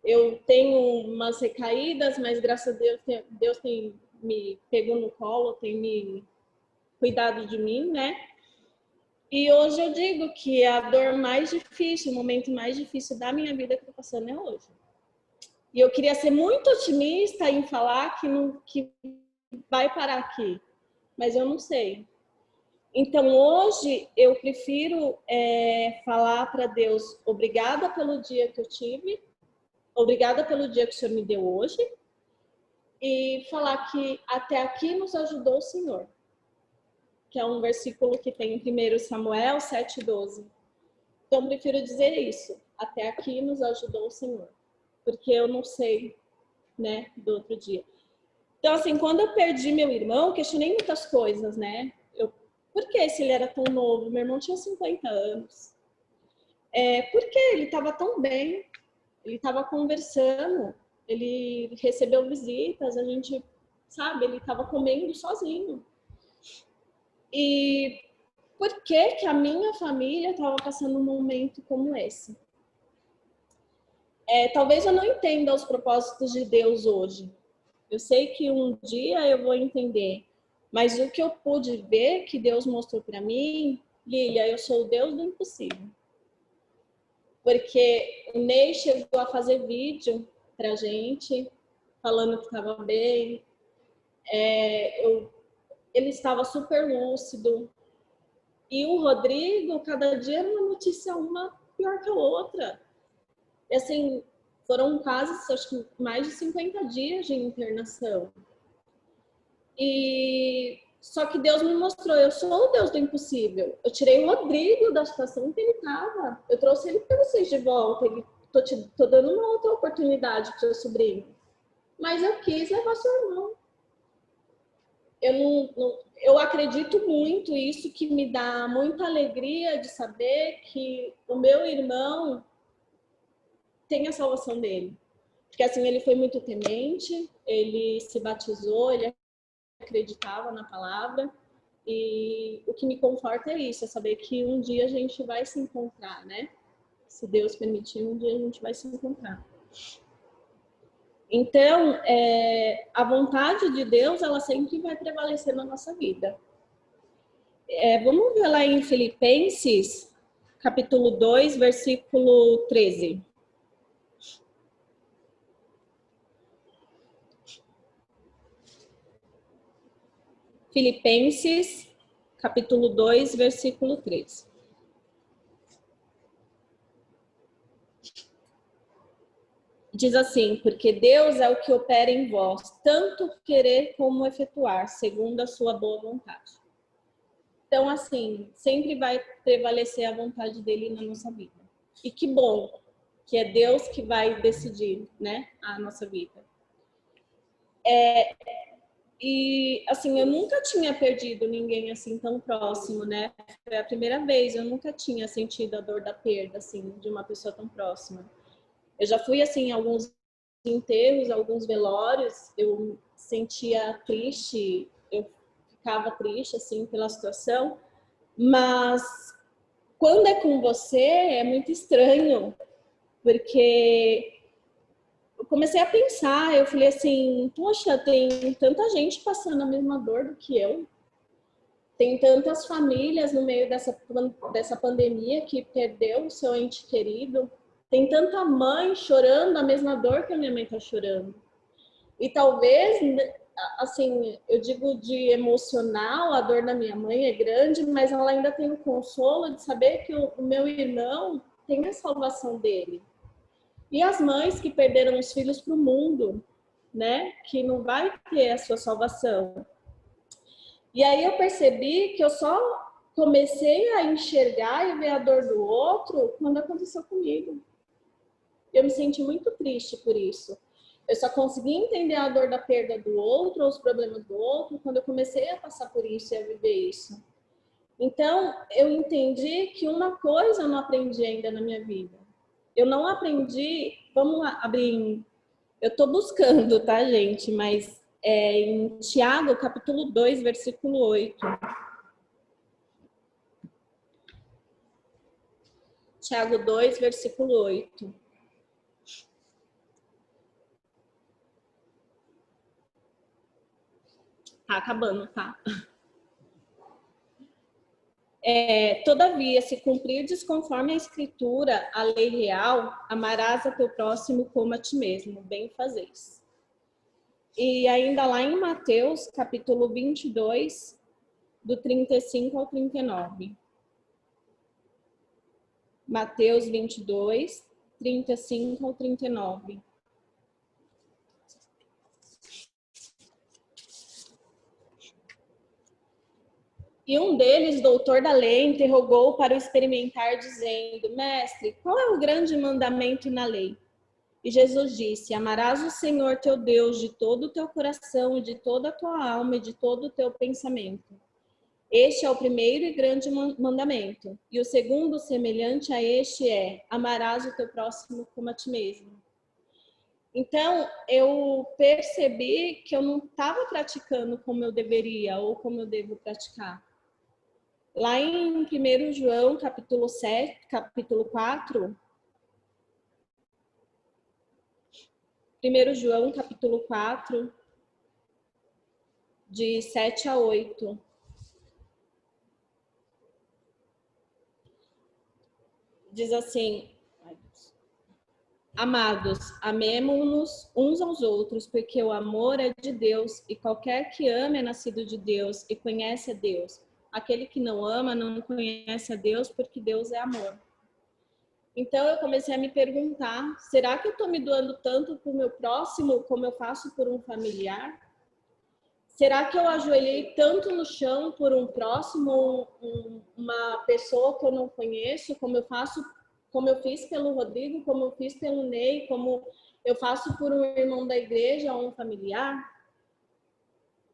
Eu tenho umas recaídas, mas graças a Deus, Deus tem me pegou no colo, tem me cuidado de mim, né? E hoje eu digo que a dor mais difícil, o momento mais difícil da minha vida que eu estou passando é hoje. E eu queria ser muito otimista em falar que vai parar aqui, mas eu não sei. Então, hoje, eu prefiro falar para Deus, obrigada pelo dia que eu tive, obrigada pelo dia que o Senhor me deu hoje, e falar que até aqui nos ajudou o Senhor, que é um versículo que tem em 1 Samuel 7:12. Então, eu prefiro dizer isso, até aqui nos ajudou o Senhor, porque eu não sei, né, do outro dia. Então, assim, quando eu perdi meu irmão, questionei muitas coisas, né? Por que se ele era tão novo? Meu irmão tinha 50 anos. Por que ele estava tão bem? Ele estava conversando, ele recebeu visitas, a gente, sabe, ele estava comendo sozinho. E por que a minha família estava passando um momento como esse? Talvez eu não entenda os propósitos de Deus hoje. Eu sei que um dia eu vou entender. Mas o que eu pude ver, que Deus mostrou para mim, Lília, eu sou o Deus do impossível. Porque o Ney chegou a fazer vídeo pra gente, falando que estava bem. Ele estava super lúcido. E o Rodrigo, cada dia era uma notícia uma pior que a outra. E assim, foram quase, acho que mais de 50 dias de internação. E só que Deus me mostrou, eu sou o Deus do impossível. Eu tirei o Rodrigo da situação que ele estava. Eu trouxe ele para vocês de volta. Tô dando uma outra oportunidade para o seu sobrinho. Mas eu quis levar seu irmão. eu acredito muito, isso que me dá muita alegria de saber que o meu irmão tem a salvação dele. Porque assim, ele foi muito temente, ele se batizou, ele acreditava na palavra, e o que me conforta é isso, é saber que um dia a gente vai se encontrar, né? Se Deus permitir, um dia a gente vai se encontrar. Então, a vontade de Deus, ela sempre vai prevalecer na nossa vida. Vamos ver lá em Filipenses, capítulo 2, versículo 13. Filipenses, capítulo 2, versículo 13. Diz assim: porque Deus é o que opera em vós, tanto querer como efetuar, segundo a sua boa vontade. Então, assim, sempre vai prevalecer a vontade dele na nossa vida. E que bom que é Deus que vai decidir, né, a nossa vida. E, assim, eu nunca tinha perdido ninguém assim tão próximo, né? Foi a primeira vez, eu nunca tinha sentido a dor da perda, assim, de uma pessoa tão próxima. Eu já fui, assim, em alguns enterros, alguns velórios, eu sentia triste, eu ficava triste, assim, pela situação, mas quando é com você é muito estranho, porque eu comecei a pensar, eu falei assim, poxa, tem tanta gente passando a mesma dor do que eu, tem tantas famílias no meio dessa pandemia que perdeu o seu ente querido, tem tanta mãe chorando a mesma dor que a minha mãe está chorando. E talvez, assim, eu digo de emocional, a dor da minha mãe é grande, mas ela ainda tem o consolo de saber que o meu irmão tem a salvação dele. E as mães que perderam os filhos para o mundo, né, que não vai ter a sua salvação. E aí eu percebi que eu só comecei a enxergar e ver a dor do outro quando aconteceu comigo. Eu me senti muito triste por isso. Eu só consegui entender a dor da perda do outro, os problemas do outro, quando eu comecei a passar por isso e a viver isso. Então, eu entendi que uma coisa eu não aprendi ainda na minha vida. Eu não aprendi, vamos lá, abrir, eu estou buscando, tá, gente? Mas em Tiago, capítulo 2, versículo 8. Tiago 2, versículo 8. Tá acabando, tá? Todavia, se cumprires conforme a Escritura, a lei real, amarás a teu próximo como a ti mesmo, bem fazeis. E ainda lá em Mateus, capítulo 22, do 35 ao 39. Mateus 22, 35 ao 39. E um deles, doutor da lei, interrogou para o experimentar, dizendo: Mestre, qual é o grande mandamento na lei? E Jesus disse: amarás o Senhor teu Deus de todo o teu coração, e de toda a tua alma, e de todo o teu pensamento. Este é o primeiro e grande mandamento. E o segundo, semelhante a este, é: amarás o teu próximo como a ti mesmo. Então, eu percebi que eu não estava praticando como eu deveria, ou como eu devo praticar. Lá em 1 João, capítulo 4, 1 João, capítulo 4, de 7 a 8. Diz assim: amados, amemo-nos uns aos outros, porque o amor é de Deus, e qualquer que ame é nascido de Deus e conhece a Deus. Aquele que não ama não conhece a Deus, porque Deus é amor. Então eu comecei a me perguntar, será que eu estou me doando tanto para o meu próximo como eu faço por um familiar? Será que eu ajoelhei tanto no chão por um próximo, uma pessoa que eu não conheço, como eu fiz pelo Rodrigo, como eu fiz pelo Ney, como eu faço por um irmão da igreja ou um familiar?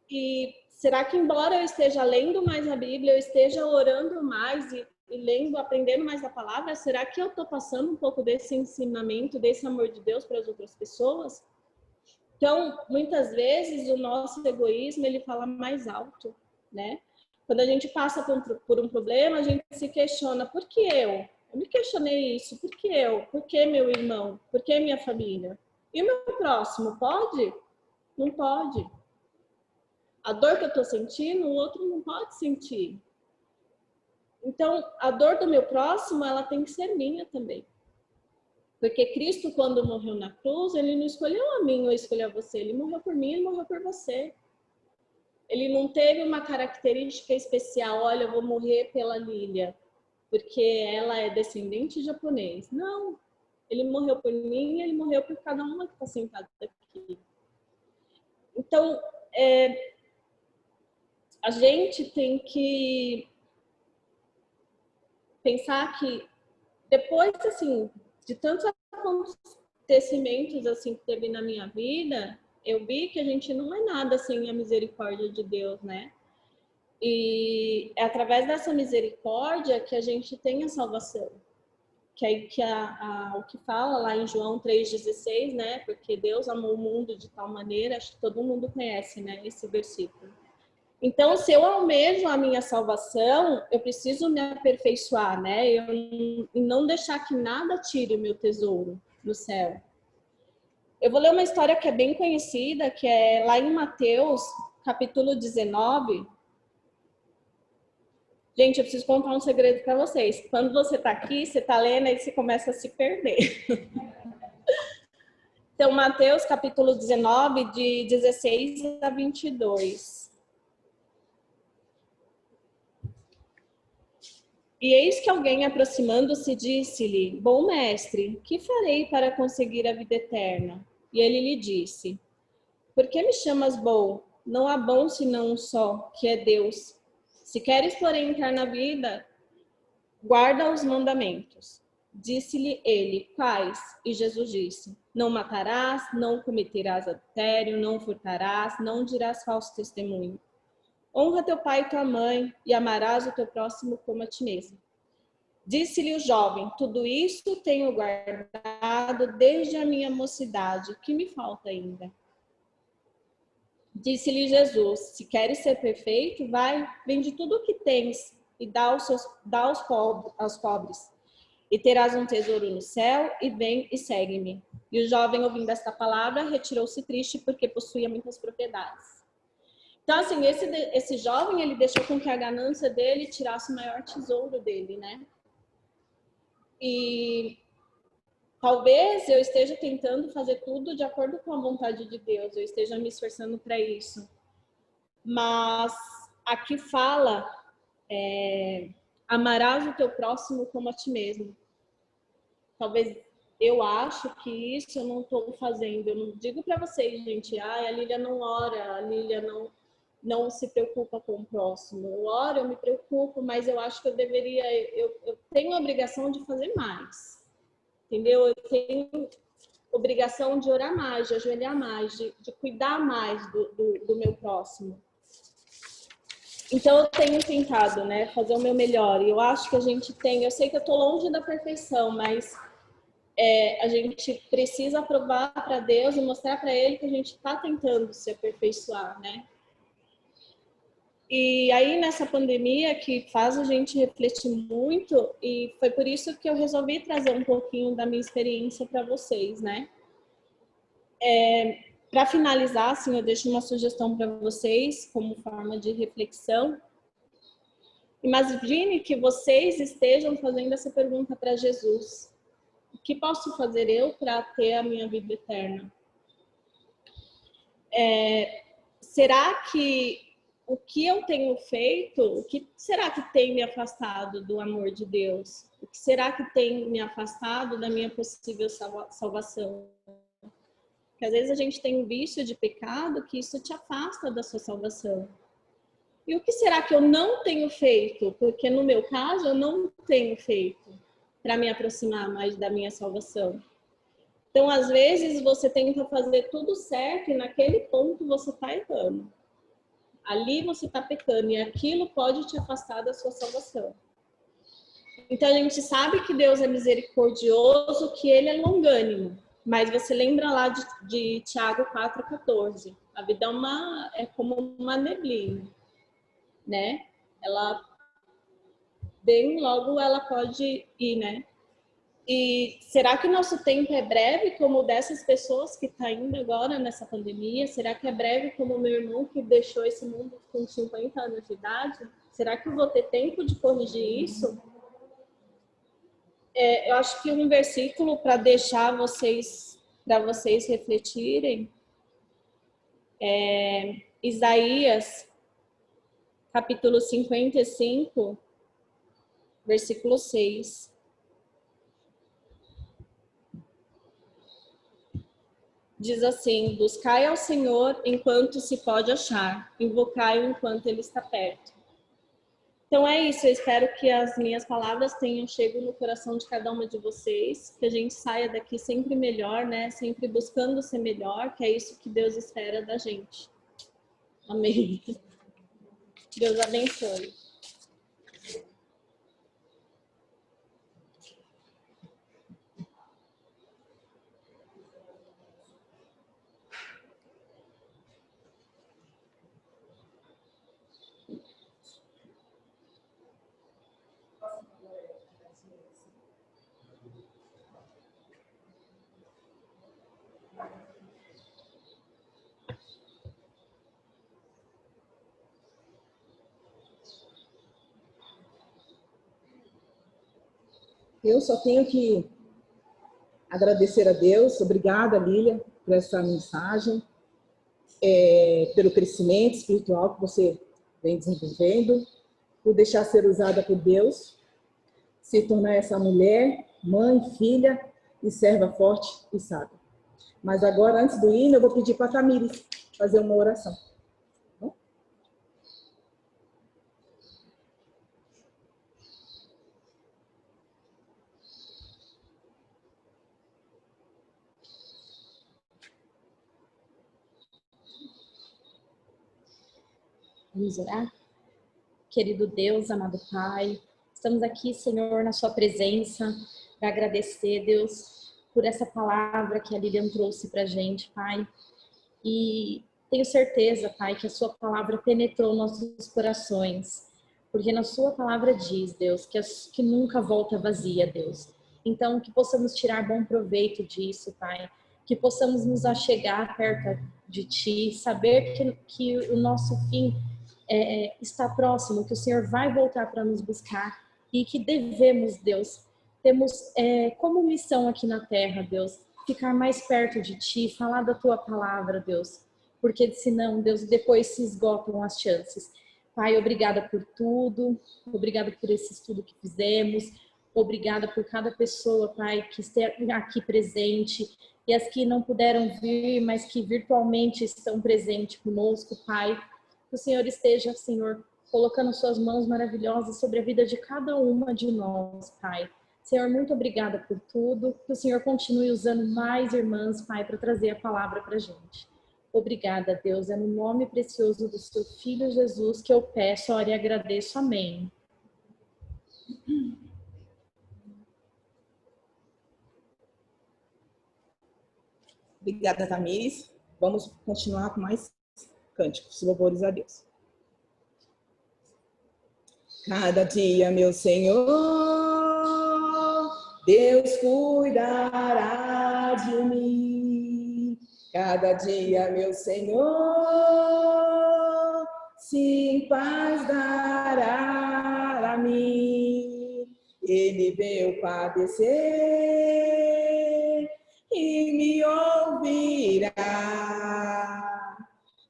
E será que embora eu esteja lendo mais a Bíblia, eu esteja orando mais e lendo, aprendendo mais a palavra, será que eu estou passando um pouco desse ensinamento, desse amor de Deus para as outras pessoas? Então, muitas vezes, o nosso egoísmo, ele fala mais alto, né? Quando a gente passa por um problema, a gente se questiona, por que eu? Eu me questionei isso, por que eu? Por que meu irmão? Por que minha família? E o meu próximo, pode? Não pode. A dor que eu estou sentindo, o outro não pode sentir. Então, a dor do meu próximo, ela tem que ser minha também. Porque Cristo, quando morreu na cruz, ele não escolheu a mim ou escolheu a você. Ele morreu por mim, ele morreu por você. Ele não teve uma característica especial. Olha, eu vou morrer pela Lília, porque ela é descendente de japonês. Não. Ele morreu por mim, ele morreu por cada uma que está sentada aqui. Então, a gente tem que pensar que depois, assim, de tantos acontecimentos assim que teve na minha vida, eu vi que a gente não é nada sem a misericórdia de Deus, né? E é através dessa misericórdia que a gente tem a salvação. Que o que fala lá em João 3,16, né? Porque Deus amou o mundo de tal maneira, acho que todo mundo conhece, né? Esse versículo. Então, se eu almejo a minha salvação, eu preciso me aperfeiçoar, né? E não deixar que nada tire o meu tesouro no céu. Eu vou ler uma história que é bem conhecida, que é lá em Mateus, capítulo 19. Gente, eu preciso contar um segredo para vocês. Quando você está aqui, você está lendo, aí você começa a se perder. Então, Mateus, capítulo 19, de 16 a 22. E eis que alguém, aproximando-se, disse-lhe: Bom mestre, que farei para conseguir a vida eterna? E ele lhe disse: Por que me chamas bom? Não há bom senão um só, que é Deus. Se queres, porém, entrar na vida, guarda os mandamentos. Disse-lhe ele: Quais? E Jesus disse: Não matarás, não cometerás adultério, não furtarás, não dirás falso testemunho. Honra teu pai e tua mãe, e amarás o teu próximo como a ti mesmo. Disse-lhe o jovem: Tudo isso tenho guardado desde a minha mocidade. O que me falta ainda? Disse-lhe Jesus: Se queres ser perfeito, vai, vende tudo o que tens e dá aos pobres. E terás um tesouro no céu, e vem e segue-me. E o jovem, ouvindo esta palavra, retirou-se triste, porque possuía muitas propriedades. Então, assim, esse jovem, ele deixou com que a ganância dele tirasse o maior tesouro dele, né? E talvez eu esteja tentando fazer tudo de acordo com a vontade de Deus, eu esteja me esforçando para isso. Mas aqui fala, amarás o teu próximo como a ti mesmo. Talvez eu acho que isso eu não estou fazendo. Eu não digo para vocês, gente, a Lília não ora, a Lília não se preocupa com o próximo. Eu oro, eu me preocupo, mas eu acho que eu deveria, eu tenho a obrigação de fazer mais, entendeu? Eu tenho obrigação de orar mais, de ajoelhar mais, de cuidar mais do meu próximo. Então eu tenho tentado, né, fazer o meu melhor. E eu acho que a gente tem, eu sei que eu estou longe da perfeição, mas a gente precisa provar para Deus e mostrar para Ele que a gente está tentando se aperfeiçoar, né? E aí, nessa pandemia que faz a gente refletir muito, e foi por isso que eu resolvi trazer um pouquinho da minha experiência para vocês, né? Para finalizar, assim, eu deixo uma sugestão para vocês, como forma de reflexão. Imagine que vocês estejam fazendo essa pergunta para Jesus: o que posso fazer eu para ter a minha vida eterna? Será que o que eu tenho feito, o que será que tem me afastado do amor de Deus? O que será que tem me afastado da minha possível salvação? Porque às vezes a gente tem um vício de pecado que isso te afasta da sua salvação. E o que será que eu não tenho feito? Porque no meu caso eu não tenho feito para me aproximar mais da minha salvação. Então, às vezes, você tenta fazer tudo certo e naquele ponto você está errando. Ali você está pecando e aquilo pode te afastar da sua salvação. Então a gente sabe que Deus é misericordioso, que Ele é longânimo. Mas você lembra lá de Tiago 4,14. A vida é como uma neblina, né? Ela, bem logo, ela pode ir, né? E será que o nosso tempo é breve, como o dessas pessoas que estão indo agora nessa pandemia? Será que é breve como o meu irmão que deixou esse mundo com 50 anos de idade? Será que eu vou ter tempo de corrigir isso? Eu acho que um versículo para deixar vocês refletirem é Isaías, capítulo 55, versículo 6. Diz assim: buscai ao Senhor enquanto se pode achar, invocai-o enquanto ele está perto. Então é isso, eu espero que as minhas palavras tenham chegado no coração de cada uma de vocês, que a gente saia daqui sempre melhor, né? Sempre buscando ser melhor, que é isso que Deus espera da gente. Amém. Deus abençoe. Eu só tenho que agradecer a Deus. Obrigada, Lília, por essa mensagem, pelo crescimento espiritual que você vem desenvolvendo, por deixar ser usada por Deus, se tornar essa mulher, mãe, filha e serva forte e sábia. Mas agora, antes do hino, eu vou pedir para a Tamires fazer uma oração. Vamos orar? Querido Deus, amado Pai, estamos aqui, Senhor, na sua presença, para agradecer, Deus, por essa palavra que a Lilian trouxe para a gente, Pai. E tenho certeza, Pai, que a sua palavra penetrou nossos corações, porque na sua palavra diz, Deus, que nunca volta vazia, Deus. Então, que possamos tirar bom proveito disso, Pai, que possamos nos achegar perto de Ti, saber que o nosso fim está próximo, que o Senhor vai voltar para nos buscar e que devemos, Deus, temos como missão aqui na terra, Deus, ficar mais perto de Ti, falar da Tua palavra, Deus, porque senão, Deus, depois se esgotam as chances. Pai, obrigada por tudo, obrigada por esse estudo que fizemos, obrigada por cada pessoa, Pai, que esteja aqui presente e as que não puderam vir, mas que virtualmente estão presentes conosco, Pai. Que o Senhor esteja, Senhor, colocando suas mãos maravilhosas sobre a vida de cada uma de nós, Pai. Senhor, muito obrigada por tudo. Que o Senhor continue usando mais irmãs, Pai, para trazer a palavra para a gente. Obrigada, Deus. É no nome precioso do seu Filho Jesus que eu peço, oro e agradeço. Amém. Obrigada, Tamires. Vamos continuar com mais cânticos, louvores a Deus. Cada dia, meu Senhor, Deus cuidará de mim. Cada dia, meu Senhor, sim, paz dará a mim. Ele veio padecer e me ouvirá.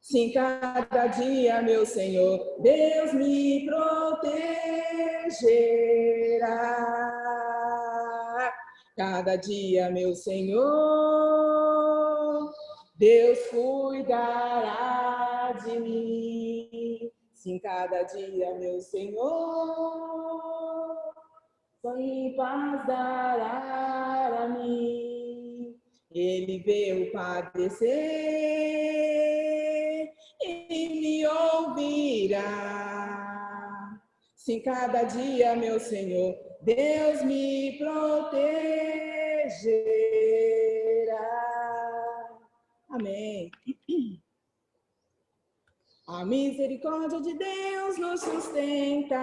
Sim, cada dia, meu Senhor, Deus me protegerá. Cada dia, meu Senhor, Deus cuidará de mim. Sim, cada dia, meu Senhor, sim, paz dará a mim. Ele veio padecer e me ouvirá. virá. Sim, cada dia, meu Senhor, Deus me protegerá. Amém. A misericórdia de Deus nos sustenta,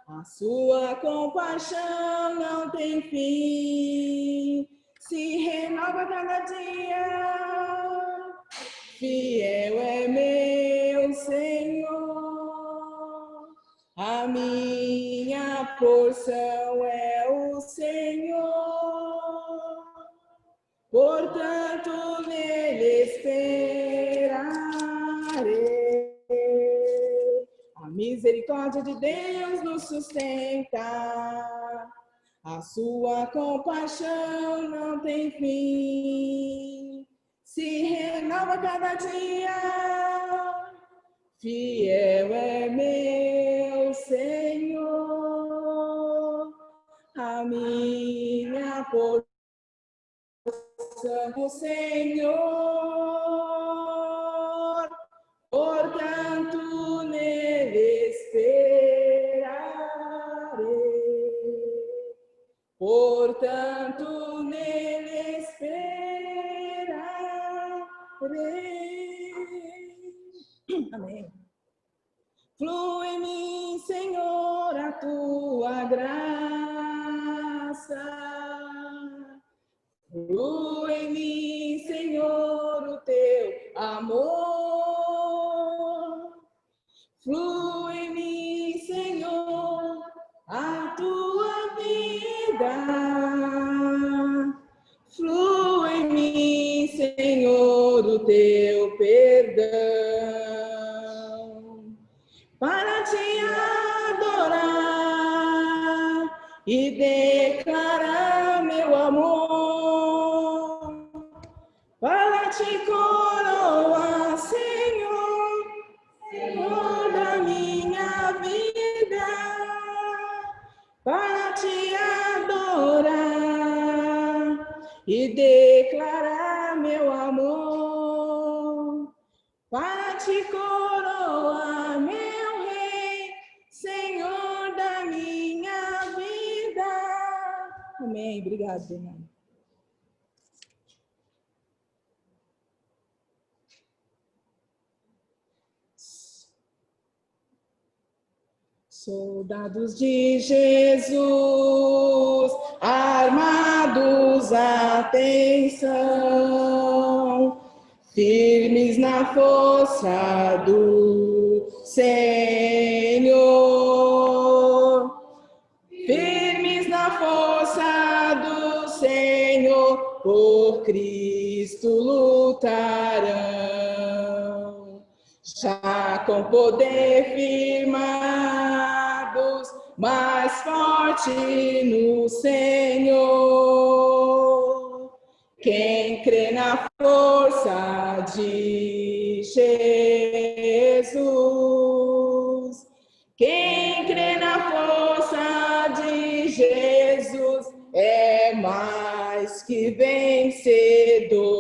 a sua compaixão não tem fim, se renova cada dia, fiel é meu Senhor, a minha porção é o Senhor, portanto nele esperarei. A misericórdia de Deus nos sustenta, a sua compaixão não tem fim, se renova cada dia, fiel é meu Senhor, a minha porção, o Senhor, portanto nele esperarei, portanto nele esperarei. Amém. Flui em mim, Senhor, a tua graça. Flui em mim, Senhor, o teu amor. Flui em mim, Senhor, a tua vida. Flui em mim, Senhor, o teu perdão. Para te adorar e declarar meu amor, para te coroar, Senhor, Senhor da minha vida, para te adorar e declarar meu amor, para te coroar, meu Rei, Senhor da minha vida. Amém. Obrigada, Fernanda. Soldados de Jesus, armados, atenção, firmes na força do Senhor, firmes na força do Senhor, por Cristo lutarão, já com poder firmados, mais forte no Senhor. Quem crê na força de Jesus, quem crê na força de Jesus é mais que vencedor.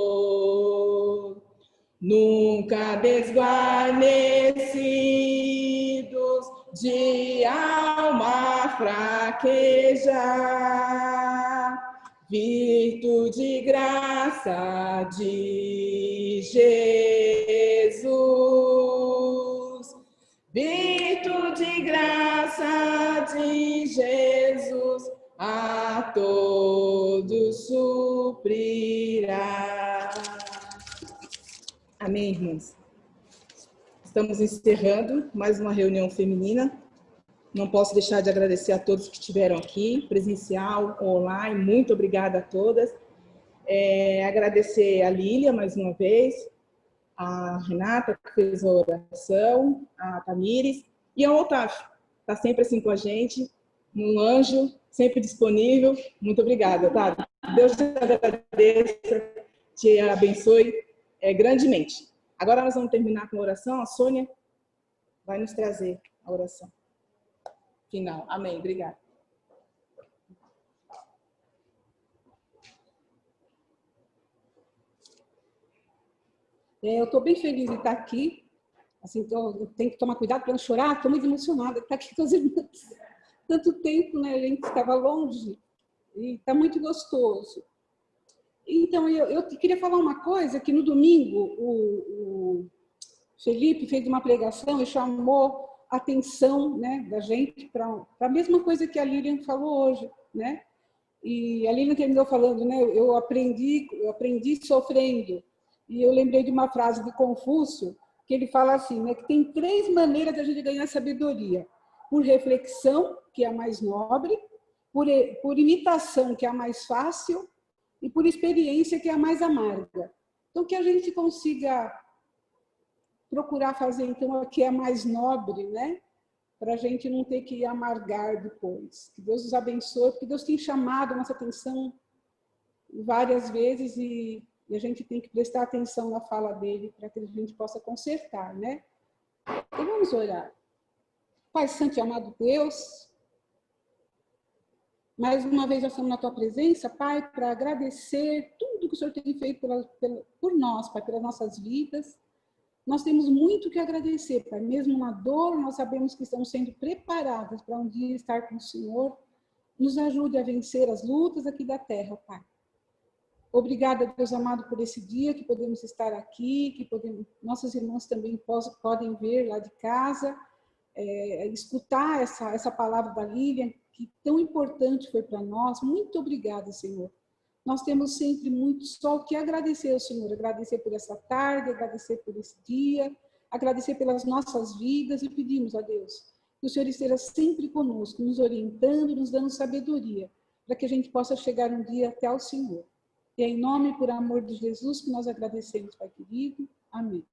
Nunca desguarnecidos de alma fraquejar, virtude e graça de Jesus, virtude e graça de Jesus a todos suprirá. Amém, irmãos? Estamos encerrando mais uma reunião feminina. Não posso deixar de agradecer a todos que estiveram aqui, presencial ou online. Muito obrigada a todas. Agradecer a Lília mais uma vez, a Renata, que fez a oração, a Tamires e ao Otávio, está sempre assim com a gente, um anjo, sempre disponível. Muito obrigada, Otávio. Deus te agradeça, te abençoe grandemente. Agora nós vamos terminar com a oração. A Sônia vai nos trazer a oração final. Amém. Obrigada. Eu estou bem feliz de estar aqui Assim, então, eu tenho que tomar cuidado para não chorar, estou muito emocionada, está aqui com as irmãs. Tanto tempo, né? A gente estava longe e está muito gostoso. Então, eu queria falar uma coisa, que no domingo o Felipe fez uma pregação e chamou a atenção, né, da gente para a mesma coisa que a Lilian falou hoje, né? E a Lilian terminou falando, né, eu aprendi sofrendo. E eu lembrei de uma frase de Confúcio, que ele fala assim, né, que tem 3 maneiras da gente ganhar sabedoria. Por reflexão, que é a mais nobre, por imitação, que é a mais fácil, e por experiência, que é a mais amarga. Então, que a gente consiga procurar fazer, então, o que é mais nobre, né? Para a gente não ter que amargar depois. Que Deus nos abençoe, porque Deus tem chamado a nossa atenção várias vezes e a gente tem que prestar atenção na fala dele para que a gente possa consertar, né? Então, vamos orar. Pai Santo e amado Deus, mais uma vez nós estamos na tua presença, Pai, para agradecer tudo que o Senhor tem feito por nós, Pai, pelas nossas vidas. Nós temos muito que agradecer, Pai. Mesmo na dor, nós sabemos que estamos sendo preparadas para um dia estar com o Senhor. Nos ajude a vencer as lutas aqui da terra, Pai. Obrigada, Deus amado, por esse dia que podemos estar aqui, que nossos irmãos também podem ver lá de casa, escutar essa palavra da Lilian, que tão importante foi para nós. Muito obrigada, Senhor. Nós temos sempre muito só o que agradecer ao Senhor, agradecer por essa tarde, agradecer por esse dia, agradecer pelas nossas vidas e pedimos a Deus que o Senhor esteja sempre conosco, nos orientando, nos dando sabedoria, para que a gente possa chegar um dia até ao Senhor. E é em nome e por amor de Jesus que nós agradecemos, Pai querido. Amém.